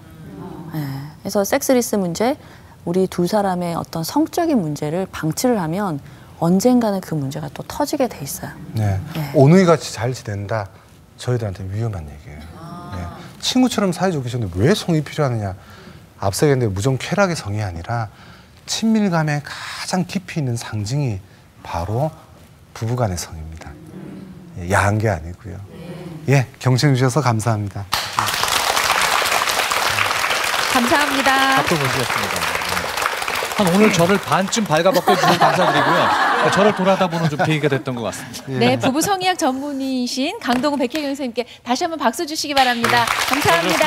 네. 그래서 섹스리스 문제, 우리 두 사람의 어떤 성적인 문제를 방치를 하면 언젠가는 그 문제가 또 터지게 돼 있어요. 네. 오누이 같이 잘 지낸다. 저희들한테 위험한 얘기예요. 네. 친구처럼 사이좋게 지내는데 왜 성이 필요하느냐. 앞서 얘기했는데 무조건 쾌락의 성이 아니라 친밀감의 가장 깊이 있는 상징이 바로 부부간의 성입니다. 야한 게 아니고요. 예, 경청해 주셔서 감사합니다. 감사합니다. 앞으로 보시겠습니다. 한 오늘 저를 반쯤 발가벗겨 주셔서 감사드리고요. 저를 돌아다 보는 좀 계기가 됐던 것 같습니다. 네, 부부 성의학 전문의신 강동훈 백혜경 선생님께 다시 한번 박수 주시기 바랍니다. 감사합니다.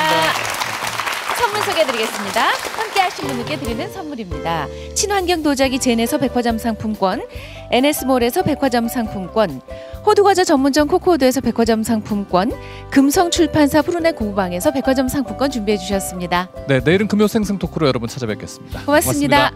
선물 소개해드리겠습니다. 함께 하신 분들께 드리는 선물입니다. 친환경 도자기 젠에서 백화점 상품권, NS몰에서 백화점 상품권, 호두과자 전문점 코코호두에서 백화점 상품권, 금성출판사 푸른의 공부방에서 백화점 상품권 준비해 주셨습니다. 네, 내일은 금요 생생 토크로 여러분 찾아뵙겠습니다. 고맙습니다.